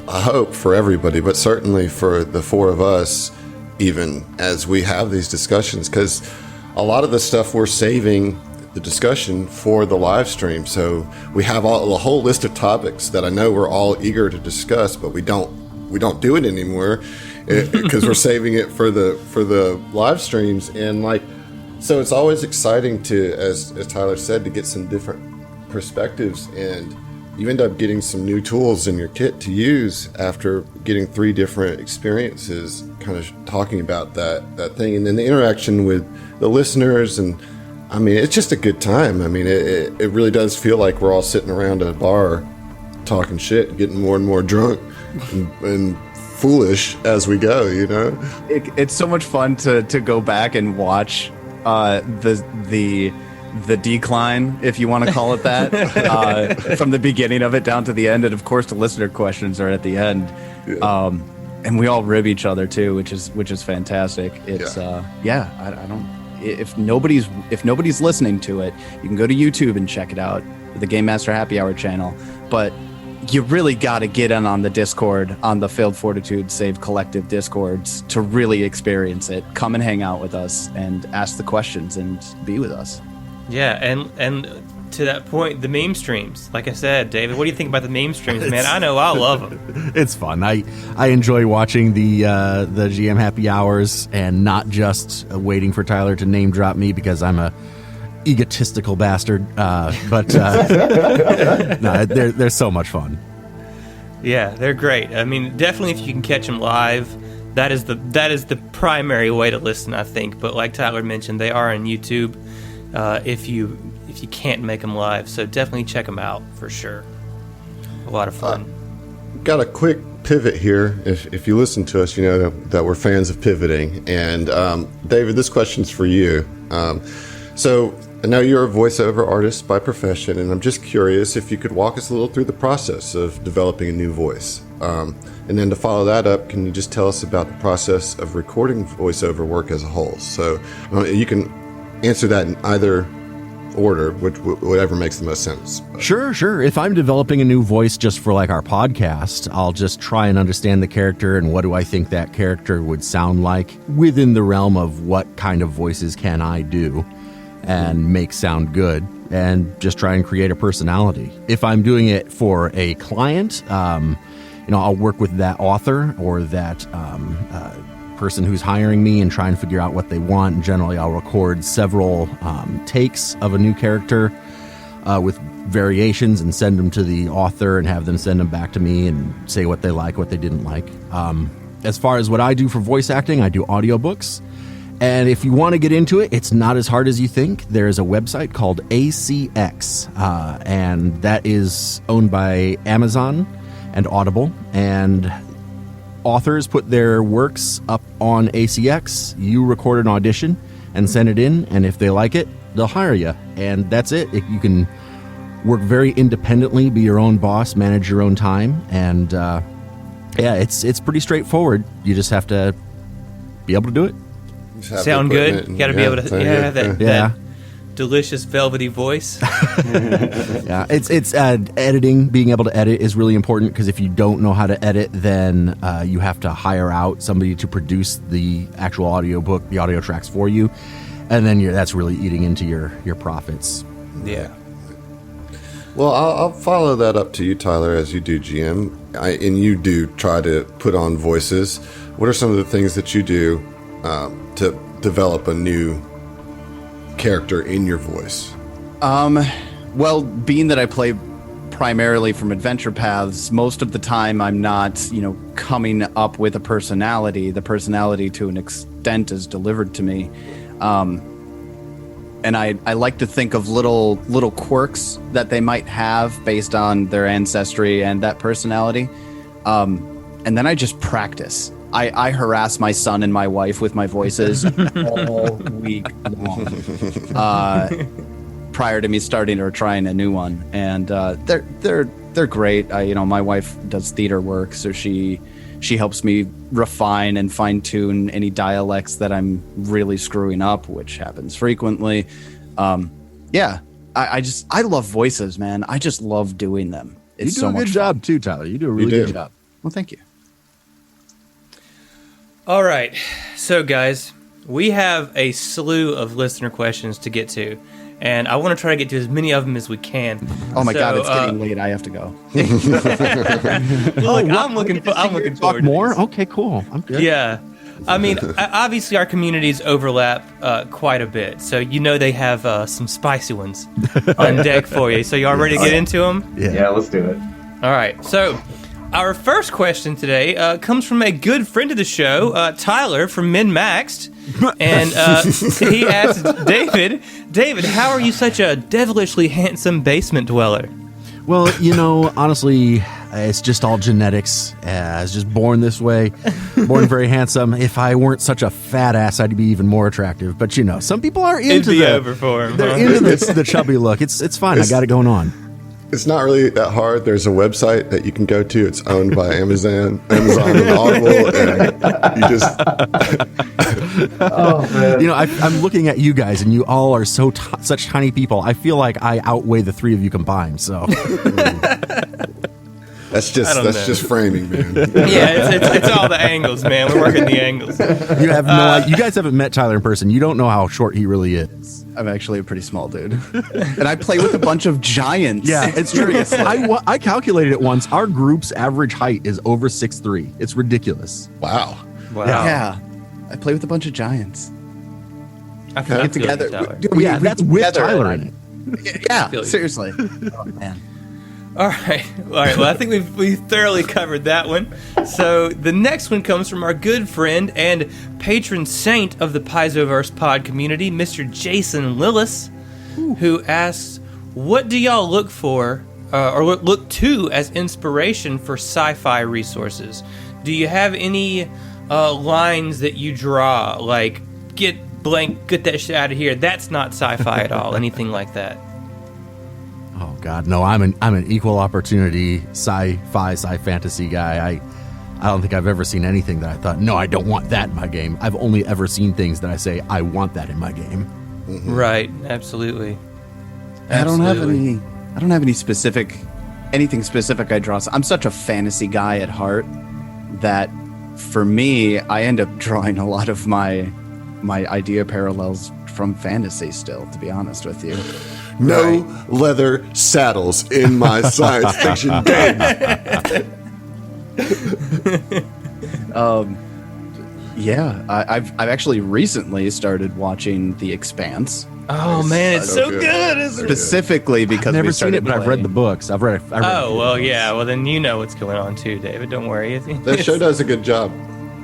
I hope for everybody, but certainly for the four of us, even as we have these discussions, because a lot of the stuff we're saving the discussion for the live stream. So we have a whole list of topics that I know we're all eager to discuss, but we don't do it anymore because we're saving it for the live streams. And so it's always exciting to, as Tyler said, to get some different perspectives, and you end up getting some new tools in your kit to use after getting 3 different experiences kind of talking about that thing. And then the interaction with the listeners, and I mean, it's just a good time. I mean, it really does feel like we're all sitting around a bar talking shit, getting more and more drunk and foolish as we go, It's so much fun to go back and watch the decline, if you want to call it that, from the beginning of it down to the end. And of course the listener questions are at the end. Yeah. And we all rib each other too, which is fantastic. It's I don't, if nobody's listening to it, you can go to YouTube and check it out, the Game Master Happy Hour channel. But you really got to get in on the Discord, on the Failed Fortitude Save Collective Discords, to really experience it. Come and hang out with us and ask the questions and be with us. Yeah, and to that point, the meme streams. Like I said, David, what do you think about the meme streams, man? I know I love them. It's fun. I enjoy watching the GM Happy Hours and not just waiting for Tyler to name drop me because I'm a egotistical bastard. But no, they're so much fun. Yeah, they're great. I mean, definitely if you can catch them live, that is the primary way to listen, I think. But like Tyler mentioned, they are on YouTube. If you can't make them live, so definitely check them out for sure. A lot of fun. Got a quick pivot here. If you listen to us, you know that we're fans of pivoting. And David, this question's for you. So I know you're a voiceover artist by profession, and I'm just curious if you could walk us a little through the process of developing a new voice. And then to follow that up, can you just tell us about the process of recording voiceover work as a whole? So you can answer that in either order, whatever makes the most sense. Sure. If I'm developing a new voice just for like our podcast, I'll just try and understand the character and what do I think that character would sound like within the realm of what kind of voices can I do and make sound good, and just try and create a personality. If I'm doing it for a client, I'll work with that author or that person who's hiring me and try and figure out what they want. And generally, I'll record several takes of a new character with variations and send them to the author and have them send them back to me and say what they like, what they didn't like. As far as what I do for voice acting, I do audiobooks. And if you want to get into it, it's not as hard as you think. There is a website called ACX, and that is owned by Amazon and Audible. And authors put their works up on ACX. You record an audition and send it in, and if they like it, they'll hire you. And that's it. You can work very independently, be your own boss, manage your own time, and it's pretty straightforward. You just have to be able to do it. Sound good. You got to be able to have that delicious velvety voice. Yeah, it's editing. Being able to edit is really important, because if you don't know how to edit, then you have to hire out somebody to produce the actual audiobook, the audio tracks for you, and then that's really eating into your profits. Yeah. Well, I'll follow that up to you, Tyler, as you do GM, and you do try to put on voices. What are some of the things that you do to develop a new character in your voice? Well, being that I play primarily from adventure paths, most of the time I'm not, coming up with a personality. The personality to an extent is delivered to me. And I like to think of little quirks that they might have based on their ancestry and that personality. And then I just practice. I harass my son and my wife with my voices all week long prior to me starting or trying a new one. And they're great. My wife does theater work, so she helps me refine and fine-tune any dialects that I'm really screwing up, which happens frequently. I love voices, man. I just love doing them. It's you do a good job too, Tyler. You do a really good job. Well, thank you. All right. So, guys, we have a slew of listener questions to get to, and I want to try to get to as many of them as we can. Oh my God, it's getting late. I have to go. I'm looking forward. More? Okay, cool. I'm good. Yeah. I mean, obviously our communities overlap quite a bit, so they have some spicy ones on deck for you. So y'all ready to get into them? Yeah, let's do it. All right. So our first question today comes from a good friend of the show, Tyler from MNMaxed, and he asked David, how are you such a devilishly handsome basement dweller? Well, honestly, it's just all genetics. I was just born this way, born very handsome. If I weren't such a fat ass, I'd be even more attractive. But some people are into they're into the chubby look. It's fine. I got it going on. It's not really that hard. There's a website that you can go to. It's owned by Amazon and Audible, and you just. Oh man! I'm looking at you guys, and you all are such tiny people. I feel like I outweigh the three of you combined. So. That's just framing, man. Yeah, it's all the angles, man. We're working the angles. You have you guys haven't met Tyler in person. You don't know how short he really is. I'm actually a pretty small dude, and I play with a bunch of giants. Yeah, it's true. I calculated it once. Our group's average height is over 6'3". It's ridiculous. Wow. Yeah, I play with a bunch of giants. I feel get together. That's with Tyler in it. Yeah, seriously. Oh man. All right. Well, I think we thoroughly covered that one. So the next one comes from our good friend and patron saint of the Paizoverse pod community, Mr. Jason Lillis, who asks, "What do y'all look for or look to as inspiration for sci-fi resources? Do you have any lines that you draw, like get that shit out of here? That's not sci-fi at all. Anything like that?" Oh God, no! I'm an equal opportunity sci-fantasy guy. I don't think I've ever seen anything that I thought, no, I don't want that in my game. I've only ever seen things that I say I want that in my game. Mm-hmm. Right? Absolutely. I don't have anything specific I draw. I'm such a fantasy guy at heart that for me, I end up drawing a lot of my idea parallels from fantasy still, to be honest with you. No leather saddles in my science fiction game. I've actually recently started watching The Expanse. Oh man, it's so good, isn't it? Specifically because I've never seen it, but I've read the books. I've read Oh well, yeah. Well, then you know what's going on too, David. Don't worry. That show does a good job.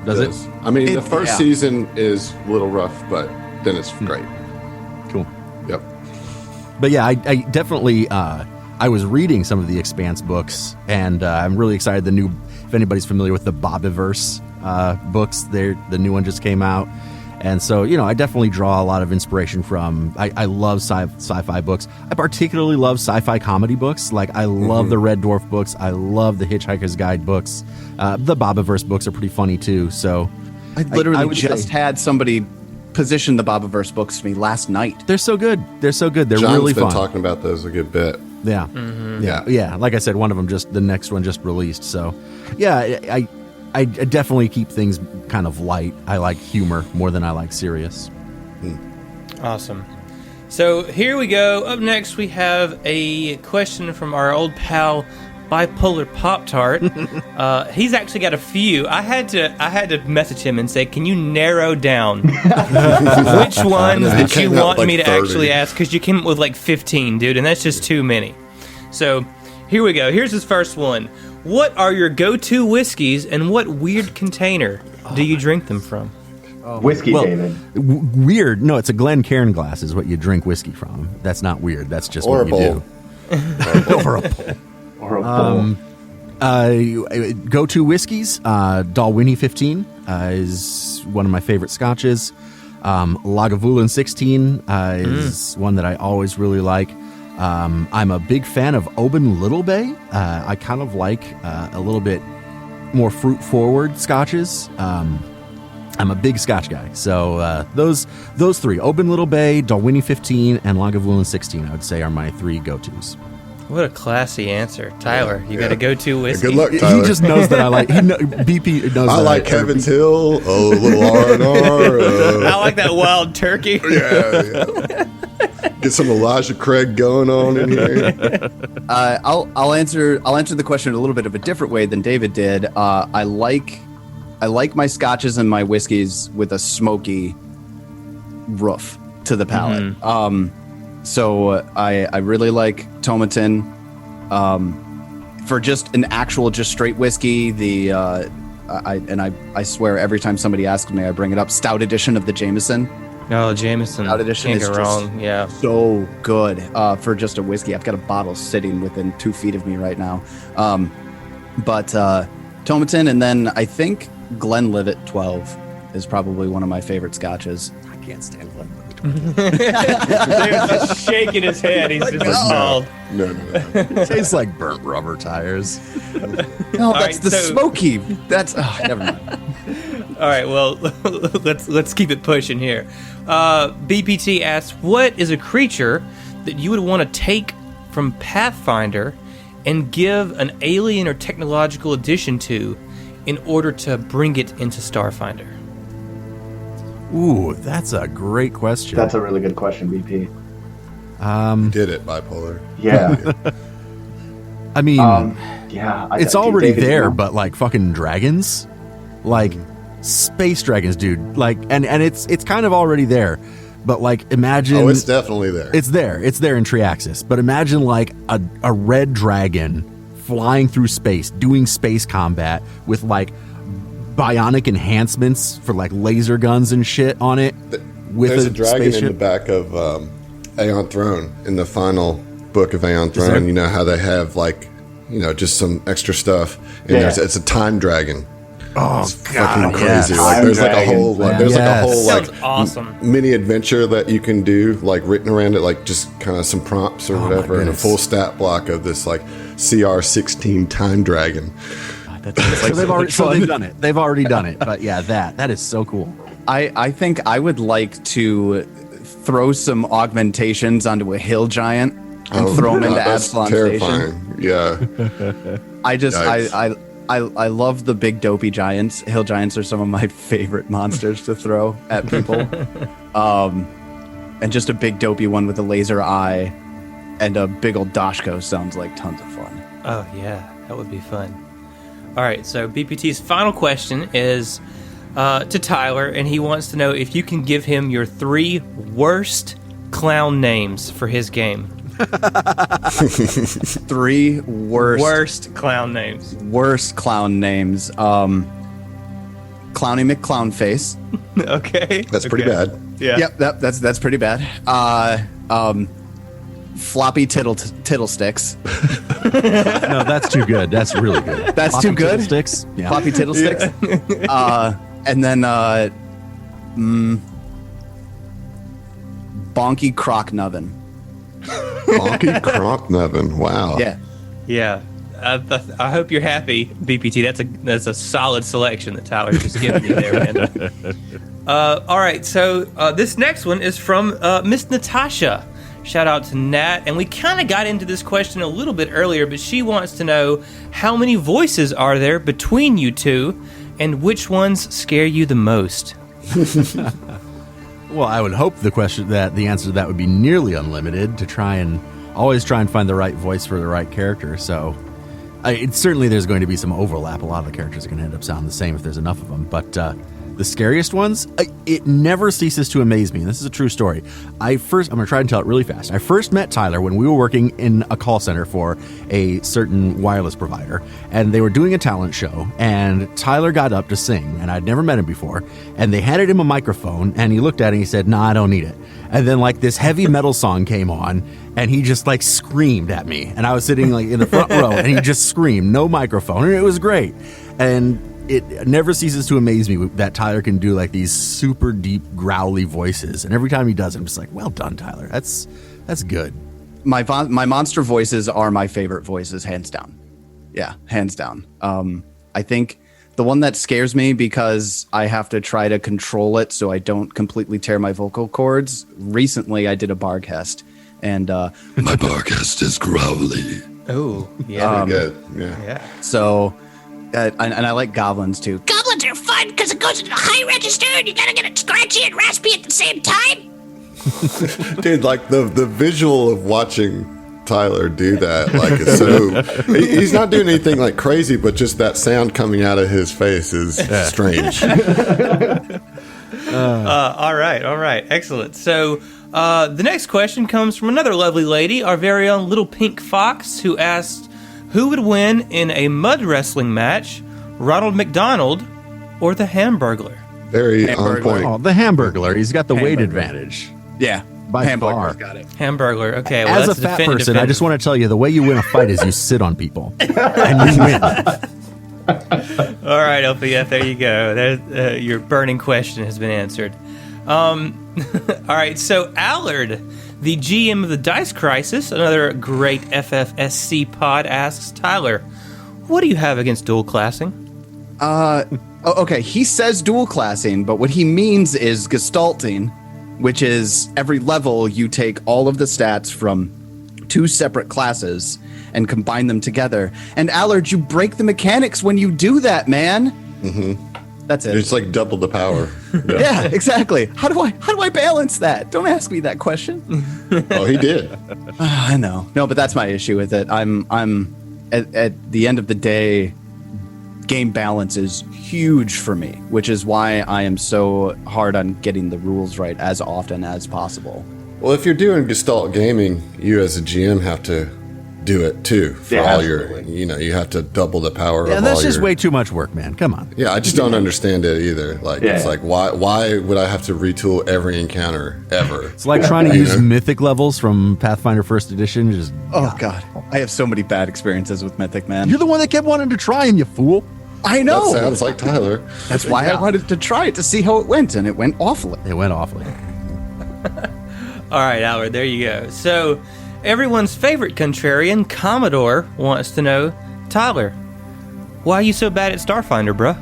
Does it? I mean, the first season is a little rough, but then it's great. Cool. Yep. But yeah, I definitely, I was reading some of the Expanse books, and I'm really excited. If anybody's familiar with the Paizoverse books, the new one just came out. And so, I definitely draw a lot of inspiration from, I love sci-fi books. I particularly love sci-fi comedy books. Like, I love the Red Dwarf books. I love the Hitchhiker's Guide books. The Paizoverse books are pretty funny, too. So I literally just had somebody position the Paizoverse books to me last night. They're so good. They're really fun. John's been talking about those a good bit. Yeah. Mm-hmm. Yeah. Like I said, one of them the next one just released. So, yeah, I definitely keep things kind of light. I like humor more than I like serious. Awesome. So here we go. Up next, we have a question from our old pal Bipolar Pop-Tart. He's actually got a few. I had to message him and say, can you narrow down which ones that you want me to 30. actually ask? Because you came up with like 15, dude, and that's just too many. So here we go. Here's his first one. What are your go-to whiskeys, and what weird container do you drink them from? Whiskey, David. Weird. No, it's a Glencairn glass is what you drink whiskey from. That's not weird. That's just Or what a you bowl. do. Or a bowl. Or a bowl. Go-to whiskeys, Dalwhinnie 15 is one of my favorite scotches. Lagavulin 16 is one that I always really like. I'm a big fan of Oban Little Bay. I kind of like a little bit more fruit-forward scotches. I'm a big scotch guy. So those three, Oban Little Bay, Dalwhinnie 15, and Lagavulin 16, I would say are my three go-tos. What a classy answer. Tyler, you got a go-to whiskey? Good luck, Tyler. He just knows that I like. BP knows. I like Kevin's Hill. Oh, a little R&R. I like that wild turkey. Yeah. Get some Elijah Craig going on in here. I'll answer the question a little bit of a different way than David did. I like my scotches and my whiskeys with a smoky roof to the palate. So I really like Tomatin. For just an actual, just straight whiskey, I swear every time somebody asks me, I bring it up. Stout edition of the Jameson. Oh, Jameson. Stout edition Can't is go wrong. Yeah. So good for just a whiskey. I've got a bottle sitting within 2 feet of me right now. But Tomatin, and then I think Glenlivet 12 is probably one of my favorite scotches. I can't stand Glenlivet. David's just shaking his head. He's just appalled. No. It tastes like burnt rubber tires. No, that's right, the so- smoky. That's never mind. All right, well, let's keep it pushing here. BPT asks, what is a creature that you would want to take from Pathfinder and give an alien or technological addition to in order to bring it into Starfinder? Ooh, that's a great question. That's a really good question, BP. Did it, Bipolar. Yeah. I mean, Yeah. it's dude, already David, there, you know, but like fucking dragons, like space dragons, dude. Like, and it's kind of already there, but like imagine. Oh, it's definitely there. It's there in Triaxis. But imagine like a red dragon flying through space, doing space combat with like bionic enhancements for like laser guns and shit on it. There's a dragon spaceship. in the back of Aeon Throne, in the final book of Aeon Throne. there? You know how they have like, just some extra stuff. And Yeah. it's a time dragon. Oh It's god, fucking crazy. yes. Like there's like a Time whole dragon. there's like a Yes. whole like Sounds awesome. mini adventure that you can do, like written around it, like just kind of some prompts or my whatever, and a goodness. full stat block of this like CR16 time dragon. So they've done it. They've already done it. But yeah, that is so cool. I think I would like to throw some augmentations onto a hill giant and throw them into that's Absalon terrifying. Station. Yeah. I just Yikes. I love the big dopey giants. Hill giants are some of my favorite monsters to throw at people. And just a big dopey one with a laser eye and a big old Dashko sounds like tons of fun. Oh, yeah, that would be fun. All right, so BPT's final question is to Tyler, and he wants to know if you can give him your 3 worst clown names for his game. 3 Worst clown names. worst clown names. Clowny McClownface. Okay. That's pretty bad. Yeah. Yep, that's pretty bad. Floppy Tittlesticks. No, that's too good. That's really good. That's Floppy too good? Sticks. Yeah. Floppy Tittlesticks. And then Bonky Croc Nubbin. Bonky Croc Nevin. Wow. Yeah. Yeah. I hope you're happy, BPT. That's a solid selection that Tyler's just giving you there, man. All right, so this next one is from Miss Natasha. Shout out to Nat. And we kind of got into this question a little bit earlier, but she wants to know how many voices are there between you two, and which ones scare you the most? Well, I would hope the answer to that would be nearly unlimited, to always try and find the right voice for the right character. So Certainly there's going to be some overlap. A lot of the characters are going to end up sounding the same if there's enough of them. But the scariest ones, it never ceases to amaze me. And this is a true story. I'm going to try and tell it really fast. I first met Tyler when we were working in a call center for a certain wireless provider. And they were doing a talent show. And Tyler got up to sing. And I'd never met him before. And they handed him a microphone. And he looked at it and he said, "No, I don't need it." And then like this heavy metal song came on. And he just like screamed at me. And I was sitting like in the front row. And he just screamed. No microphone. And it was great. And it never ceases to amaze me that Tyler can do like these super deep growly voices, and every time he does, I'm just like, well done, Tyler. That's good. My monster voices are my favorite voices, hands down. Yeah, hands down. I think the one that scares me because I have to try to control it so I don't completely tear my vocal cords. Recently, I did a barcast, and my barcast is growly. Oh, yeah, good. Yeah. So. And I like goblins too. Goblins are fun because it goes into high register and you gotta get it scratchy and raspy at the same time. Dude, like the visual of watching Tyler do that, like it's so he's not doing anything like crazy, but just that sound coming out of his face is strange. All right, excellent. So the next question comes from another lovely lady, our very own Little Pink Fox, who asked, who would win in a mud wrestling match, Ronald McDonald or the Hamburglar? Very on point. Oh, the Hamburglar. He's got the weight advantage. Yeah, by Hamburglar's far. got it. Hamburglar. Okay, well, as that's a fat person, I just want to tell you, the way you win a fight is you sit on people and you win. All right, LPF, there you go. Your burning question has been answered. All right, so Allard, the GM of the Dice Crisis, another great FFSC pod, asks Tyler, what do you have against dual classing? Okay, he says dual classing, but what he means is gestalting, which is every level you take all of the stats from two separate classes and combine them together. And Allard, you break the mechanics when you do that, man. Mm-hmm. That's it. It's like double the power. Yeah, exactly. How do I balance that? Don't ask me that question. Oh, he did. I know. No, but that's my issue with it. I'm at the end of the day, game balance is huge for me, which is why I am so hard on getting the rules right as often as possible. Well, if you're doing Gestalt gaming, you as a GM have to do it too for all your, you have to double the power. Yeah, that's just way too much work, man. Come on. Yeah, I just don't understand it either. Like, it's like, why would I have to retool every encounter ever? It's like trying to use mythic levels from Pathfinder First Edition. Just God, I have so many bad experiences with Mythic, man. You're the one that kept wanting to try him, you fool. I know. That sounds like Tyler. That's why I wanted to try it to see how it went, and it went awfully. All right, Allard, there you go. So, everyone's favorite contrarian, Commodore, wants to know, Tyler, why are you so bad at Starfinder, bruh?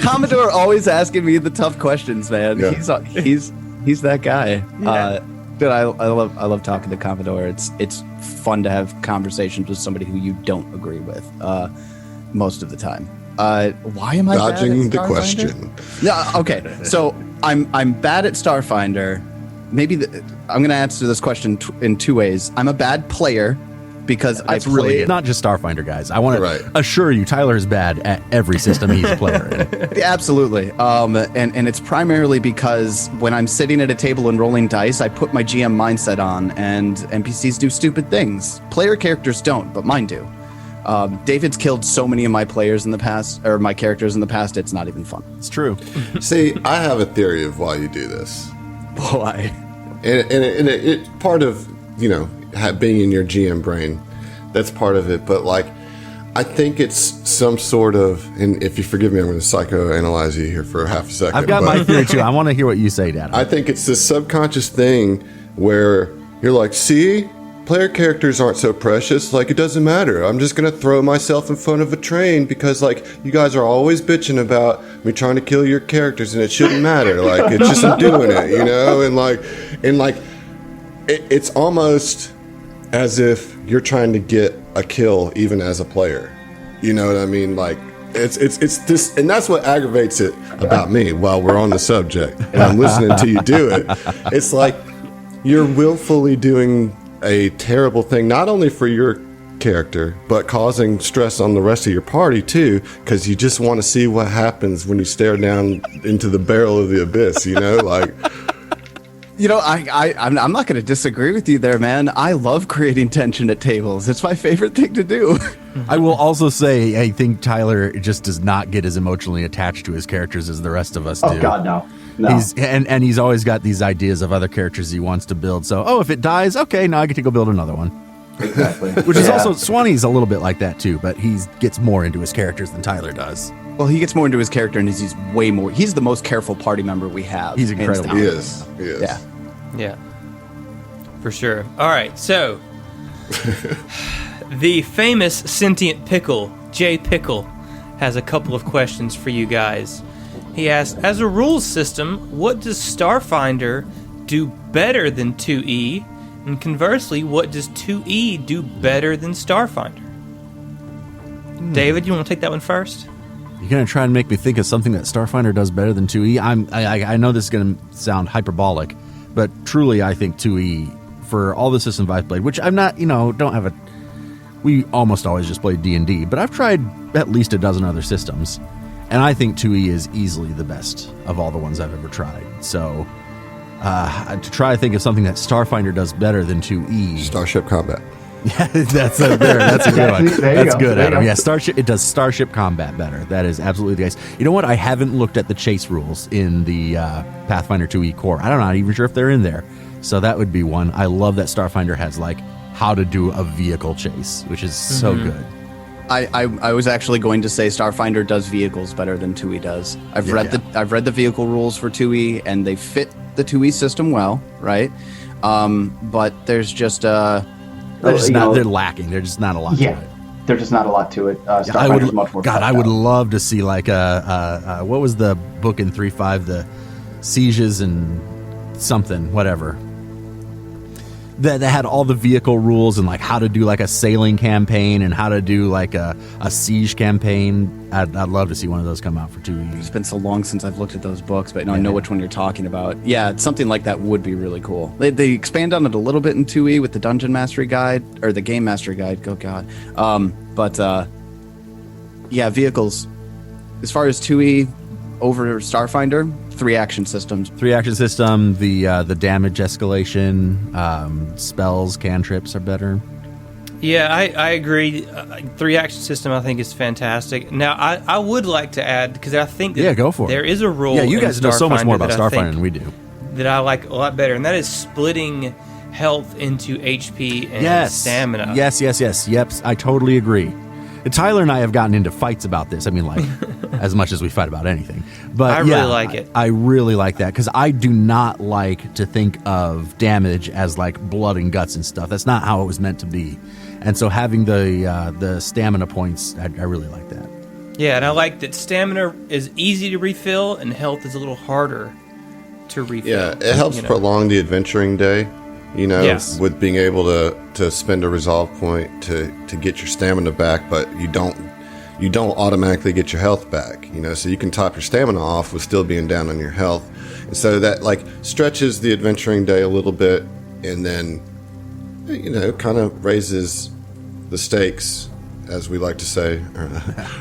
Commodore always asking me the tough questions, man. Yeah. He's that guy. Yeah. Dude, I love talking to Commodore. It's fun to have conversations with somebody who you don't agree with most of the time. Why am I dodging bad at the question? Yeah. Okay. So I'm bad at Starfinder. Maybe I'm going to answer this question in two ways. I'm a bad player because I play... really not just Starfinder, guys. I want to assure you, Tyler is bad at every system he's a player in. Yeah, absolutely. And it's primarily because when I'm sitting at a table and rolling dice, I put my GM mindset on, and NPCs do stupid things. Player characters don't, but mine do. David's killed so many of my players in the past, or my characters in the past, it's not even fun. It's true. See, I have a theory of why you do this. Why? And it part of, being in your GM brain, that's part of it. But like, I think it's some sort of, and if you forgive me, I'm going to psychoanalyze you here for half a second. I've got my theory too. I want to hear what you say, Dad. I think it's this subconscious thing where you're like, see, player characters aren't so precious. Like, it doesn't matter. I'm just going to throw myself in front of a train because, like, you guys are always bitching about me trying to kill your characters, and it shouldn't matter. Like, it's just I'm doing it, and it's almost as if you're trying to get a kill even as a player. You know what I mean? Like, it's this, and that's what aggravates it about me while we're on the subject, and I'm listening to you do it. It's like you're willfully doing a terrible thing, not only for your character, but causing stress on the rest of your party too, because you just want to see what happens when you stare down into the barrel of the abyss, like... I'm not going to disagree with you there, man. I love creating tension at tables. It's my favorite thing to do. I will also say, I think Tyler just does not get as emotionally attached to his characters as the rest of us do. Oh, God, no. He's always got these ideas of other characters he wants to build. So, if it dies, okay, now I get to go build another one. Exactly. Which is also, Swanee's a little bit like that too, but he gets more into his characters than Tyler does. Well, he gets more into his character, and he's way more. He's the most careful party member we have. He's incredible. He is. Yeah. For sure. All right, so the famous sentient pickle, Jay Pickle, has a couple of questions for you guys. He asked, as a rules system, what does Starfinder do better than 2E? And conversely, what does 2E do better than Starfinder? David, you want to take that one first? You're going to try and make me think of something that Starfinder does better than 2E? I know this is going to sound hyperbolic, but truly I think 2E, for all the systems I've played, which I'm not, don't have we almost always just play D&D, but I've tried at least a dozen other systems, and I think 2E is easily the best of all the ones I've ever tried. So, to try to think of something that Starfinder does better than 2E... Starship combat. Yeah, that's a good one. That's good, Adam. Yeah, it does Starship combat better. That is absolutely the case. You know what? I haven't looked at the chase rules in the Pathfinder 2E core. I'm not even sure if they're in there. So that would be one. I love that Starfinder has how to do a vehicle chase, which is so good. I was actually going to say Starfinder does vehicles better than 2E does. I've read the vehicle rules for 2E, and they fit the 2E system well, right? But there's just they're lacking. There's just not a lot to it. There's just not a lot to it. Starfinder's much more God, I would love to see what was the book in 3.5, the Sieges and something, whatever. That had all the vehicle rules and how to do a sailing campaign and how to do a siege campaign. I'd love to see one of those come out for 2E. It's been so long since I've looked at those books, but I know which one you're talking about. Yeah, something like that would be really cool. They expand on it a little bit in 2E with the Dungeon Mastery Guide or the Game Mastery Guide. Oh God, vehicles. As far as 2E over Starfinder, 3-action systems. 3-action system, the damage escalation, spells, cantrips are better. Yeah, I agree. 3-action system I think is fantastic. Now, I would like to add, because I think that go for it. There is a rule. Yeah, you guys know so much more about Starfinder than we do. That I like a lot better, and that is splitting health into HP and stamina. Yes. Yep, I totally agree. Tyler and I have gotten into fights about this. I mean, as much as we fight about anything. But I really like it. I really like that because I do not like to think of damage as blood and guts and stuff. That's not how it was meant to be. And so having the stamina points, I really like that. Yeah, and I like that stamina is easy to refill and health is a little harder to refill. Yeah, it helps prolong the adventuring day. With being able to spend a resolve point to get your stamina back, but you don't automatically get your health back. So you can top your stamina off with still being down on your health, and so that stretches the adventuring day a little bit, and then kind of raises the stakes, as we like to say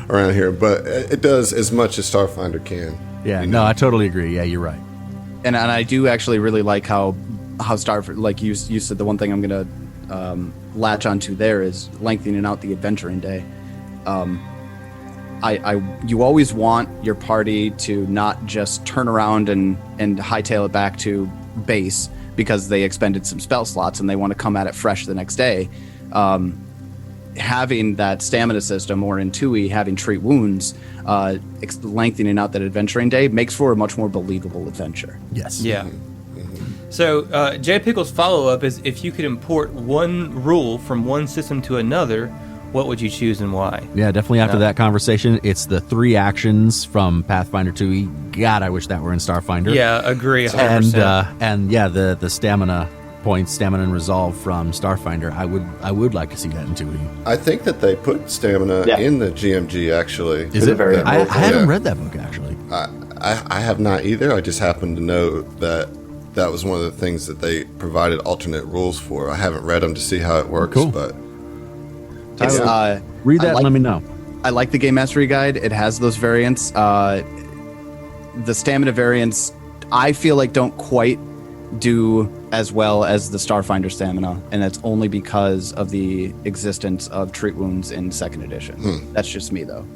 around here. But it does as much as Starfinder can. Yeah, no, I totally agree. Yeah, you're right. And I do actually really like how Starfinder, you said, the one thing I'm going to latch onto there is lengthening out the adventuring day. You always want your party to not just turn around and hightail it back to base because they expended some spell slots and they want to come at it fresh the next day. Having that stamina system, or in 2E having treat wounds, lengthening out that adventuring day makes for a much more believable adventure. Yes. Yeah. So, Jay Pickle's follow-up is, if you could import one rule from one system to another, what would you choose and why? Yeah, definitely after that conversation, it's the 3 actions from Pathfinder 2E. God, I wish that were in Starfinder. Yeah, agree 100%. And the stamina points, stamina and resolve from Starfinder, I would like to see that in 2E. I think that they put stamina in the GMG, actually. Is it? I haven't read that book, actually. I have not either. I just happen to know that was one of the things that they provided alternate rules for. I haven't read them to see how it works, cool. but Read that and let me know. I like the game mastery guide. It has those variants. The stamina variants, I feel like don't quite do as well as the Starfinder stamina, and that's only because of the existence of treat wounds in 2nd edition. That's just me, though.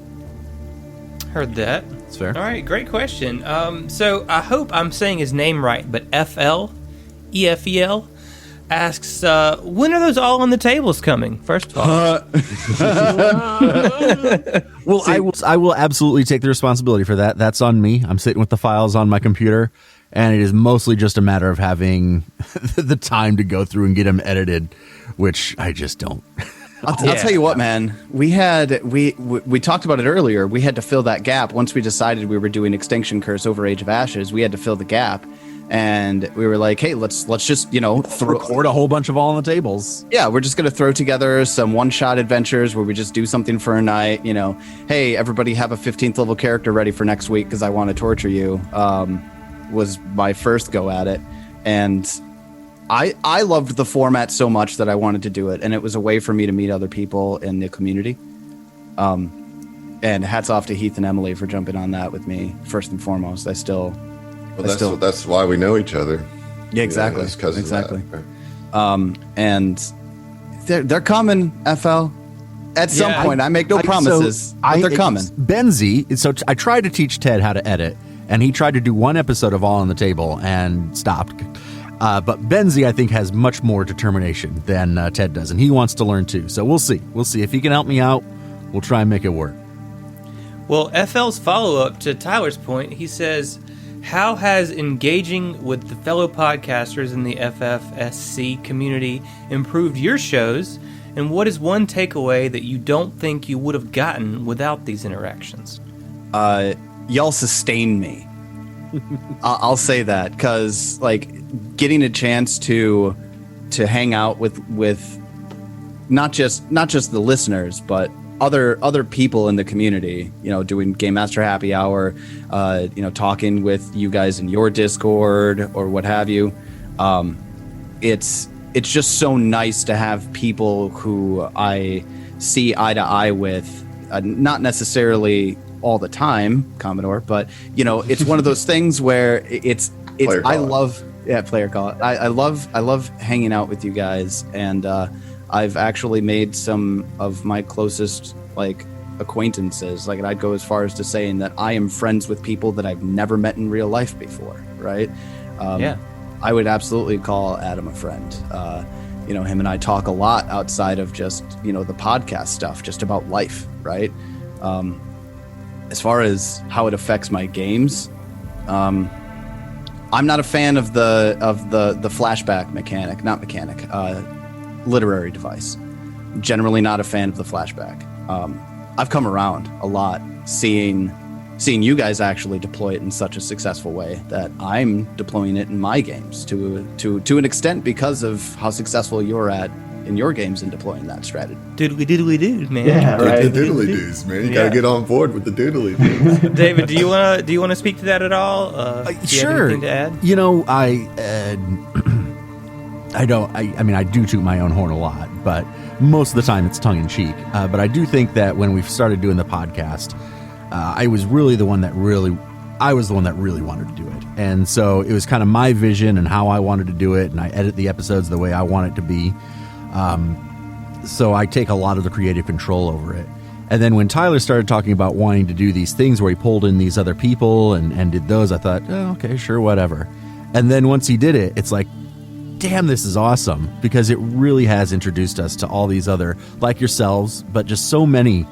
Heard that. That's fair. All right, great question. So I hope I'm saying his name right, but EFEL asks, when are those all on the tables coming? First of all. Well, I will absolutely take the responsibility for that. That's on me. I'm sitting with the files on my computer, and it is mostly just a matter of having the time to go through and get them edited, which I just don't. I'll tell you what, man. We talked about it earlier. We had to fill that gap. Once we decided we were doing Extinction Curse over Age of Ashes, we had to fill the gap. And we were like, hey, let's just, record a whole bunch of all on the tables. Yeah, we're just going to throw together some one-shot adventures where we just do something for a night. Hey, everybody have a 15th level character ready for next week because I want to torture you, was my first go at it. And I loved the format so much that I wanted to do it. And it was a way for me to meet other people in the community. And hats off to Heath and Emily for jumping on that with me, first and foremost. That's why we know each other. Yeah, exactly. It's 'cause of exactly. that, right? And they're coming, FL. At some point, I make no promises, but they're coming. Benzie, so I tried to teach Ted how to edit, and he tried to do one episode of All on the Table and stopped. But Benzie, I think, has much more determination than Ted does, and he wants to learn too. So we'll see. We'll see. If he can help me out, we'll try and make it work. Well, FL's follow-up to Tyler's point, he says, how has engaging with the fellow podcasters in the FFSC community improved your shows, and what is one takeaway that you don't think you would have gotten without these interactions? Y'all sustain me. I'll say that, because getting a chance to hang out with not just the listeners, but other people in the community, doing Game Master Happy Hour, talking with you guys in your Discord or what have you. It's just so nice to have people who I see eye to eye with, not necessarily all the time, Commodore, but it's one of those things where it's I love player call. I love hanging out with you guys, and I've actually made some of my closest acquaintances. I'd go as far as to saying that I am friends with people that I've never met in real life before. Right? Yeah. I would absolutely call Adam a friend. Him and I talk a lot outside of just the podcast stuff, just about life. Right? As far as how it affects my games, I'm not a fan of the flashback literary device. Generally not a fan of the flashback. I've come around a lot seeing you guys actually deploy it in such a successful way that I'm deploying it in my games to an extent because of how successful you're at in your games in deploying that strategy. Doodly-doodly-doo, man. Yeah, right. The doodly-doos, man. You gotta get on board with the doodly-doos. David, do you want to speak to that at all? Sure. Do you have anything to add? I do toot my own horn a lot, but most of the time it's tongue-in-cheek. But I do think that when we started doing the podcast, I was the one that really wanted to do it. And so it was kind of my vision and how I wanted to do it, and I edit the episodes the way I want it to be. So I take a lot of the creative control over it. And then when Tyler started talking about wanting to do these things where he pulled in these other people and did those, I thought, oh, okay, sure, whatever. And then once he did it, it's like, damn, this is awesome, because it really has introduced us to all these other, like yourselves, but just so many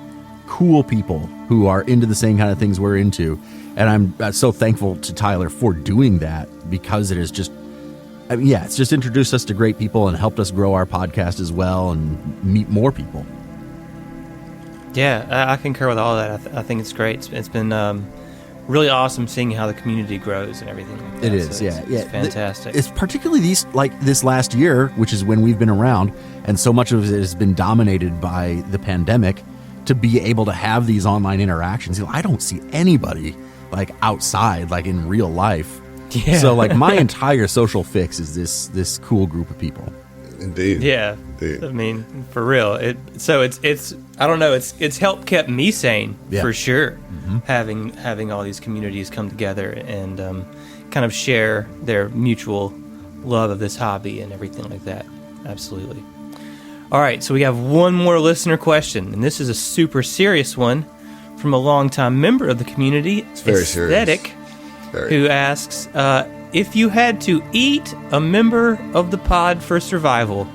cool people who are into the same kind of things we're into. And I'm so thankful to Tyler for doing that, because it is just, it's just introduced us to great people and helped us grow our podcast as well and meet more people. Yeah, I concur with all of that. I think it's great. It's been really awesome seeing how the community grows and everything like that. It is, so it's fantastic. It's particularly this last year, which is when we've been around, and so much of it has been dominated by the pandemic, to be able to have these online interactions. I don't see anybody outside, in real life. Yeah. So my entire social fix is this cool group of people. Indeed. Yeah. Indeed. I mean, for real. It's I don't know, it's helped kept me sane for sure. Having all these communities come together and kind of share their mutual love of this hobby and everything like that. Absolutely. All right, so we have one more listener question, and this is a super serious one from a longtime member of the community, it's very Aesthetic, serious. Who asks, if you had to eat a member of the pod for survival,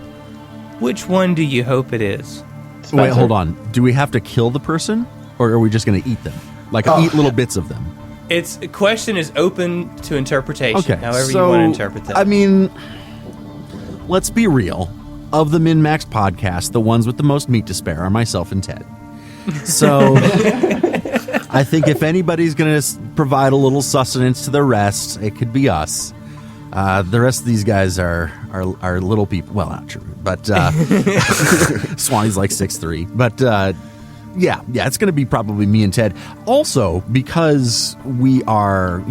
which one do you hope it is? Spencer. Wait, hold on. Do we have to kill the person, or are we just going to eat them? Like, eat little bits of them? The question is open to interpretation, Okay, however you want to interpret that. I mean, let's be real. Of the MNMaxed podcast, the ones with the most meat to spare are myself and Ted. So I think if anybody's going to provide a little sustenance to the rest, it could be us. The rest of these guys are little people. Well, not true, but Swanee's like 6'3". But yeah, it's going to be probably me and Ted. Also, because we are,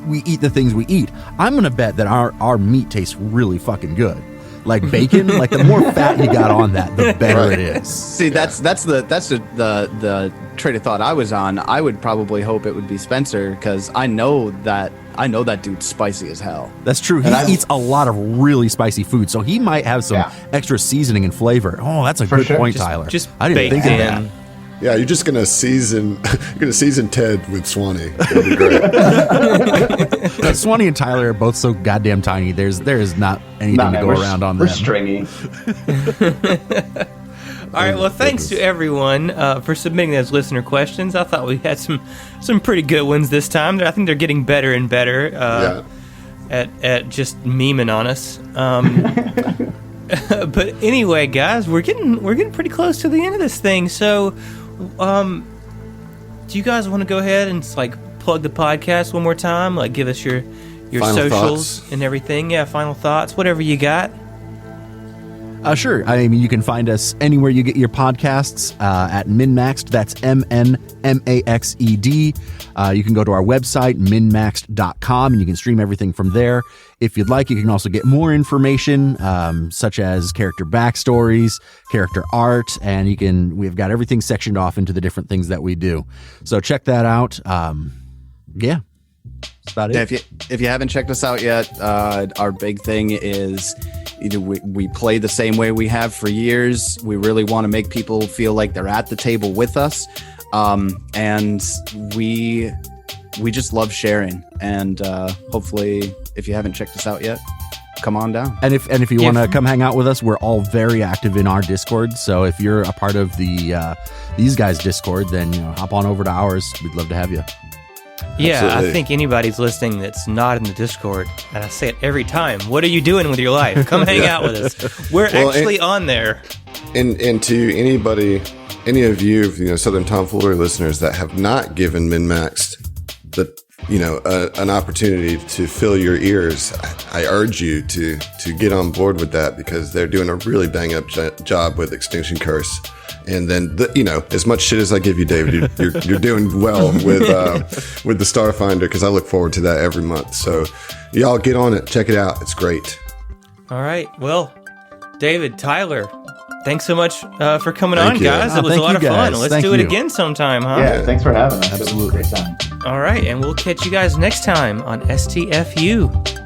we eat the things we eat, I'm going to bet that our meat tastes really fucking good. Like bacon, like the more fat you got on that, the better it is. See, that's the train of thought I was on. I would probably hope it would be Spencer, because I know that dude's spicy as hell. That's true. He eats a lot of really spicy food, so he might have some extra seasoning and flavor. Oh, that's a good point, Tyler. I didn't think of that. Yeah, you're just gonna season Ted with Swanee. It'll be great. Swanee and Tyler are both so goddamn tiny. There is not anything to go around on them. We're stringy. All right, well, thanks to everyone for submitting those listener questions. I thought we had some pretty good ones this time. I think they're getting better and better at just memeing on us. But anyway, guys, we're getting pretty close to the end of this thing. So, do you guys want to go ahead and plug the podcast one more time? Like, give us your final socials thoughts. And everything. Yeah, final thoughts, whatever you got. Sure. I mean, you can find us anywhere you get your podcasts at MNMaxed. That's MNMaxed. You can go to our website, MNMaxed.com, and you can stream everything from there. If you'd like, you can also get more information, such as character backstories, character art, and we've got everything sectioned off into the different things that we do. So check that out. Yeah. That's about it. If you haven't checked us out yet, our big thing is we play the same way we have for years. We really want to make people feel like they're at the table with us, and we just love sharing. And hopefully, if you haven't checked us out yet, come on down. And if you want to come hang out with us, we're all very active in our Discord. So if you're a part of the these guys' Discord, then hop on over to ours. We'd love to have you. Yeah, Absolutely. I think anybody's listening that's not in the Discord, and I say it every time, what are you doing with your life? Come hang out with us. We're actually on there. And to any of you, Southern Tomfoolery listeners that have not given MNMaxed an opportunity to fill your ears, I urge you to get on board with that, because they're doing a really bang up job with Extinction Curse. And then, as much shit as I give you, David, you're doing well with the Starfinder, because I look forward to that every month. So, y'all get on it, check it out. It's great. All right. Well, David, Tyler, thanks so much for coming on, guys. It was a lot of fun. Let's do it again sometime, huh? Yeah, thanks for having us. Absolutely. It was a great time. All right, and we'll catch you guys next time on STFU.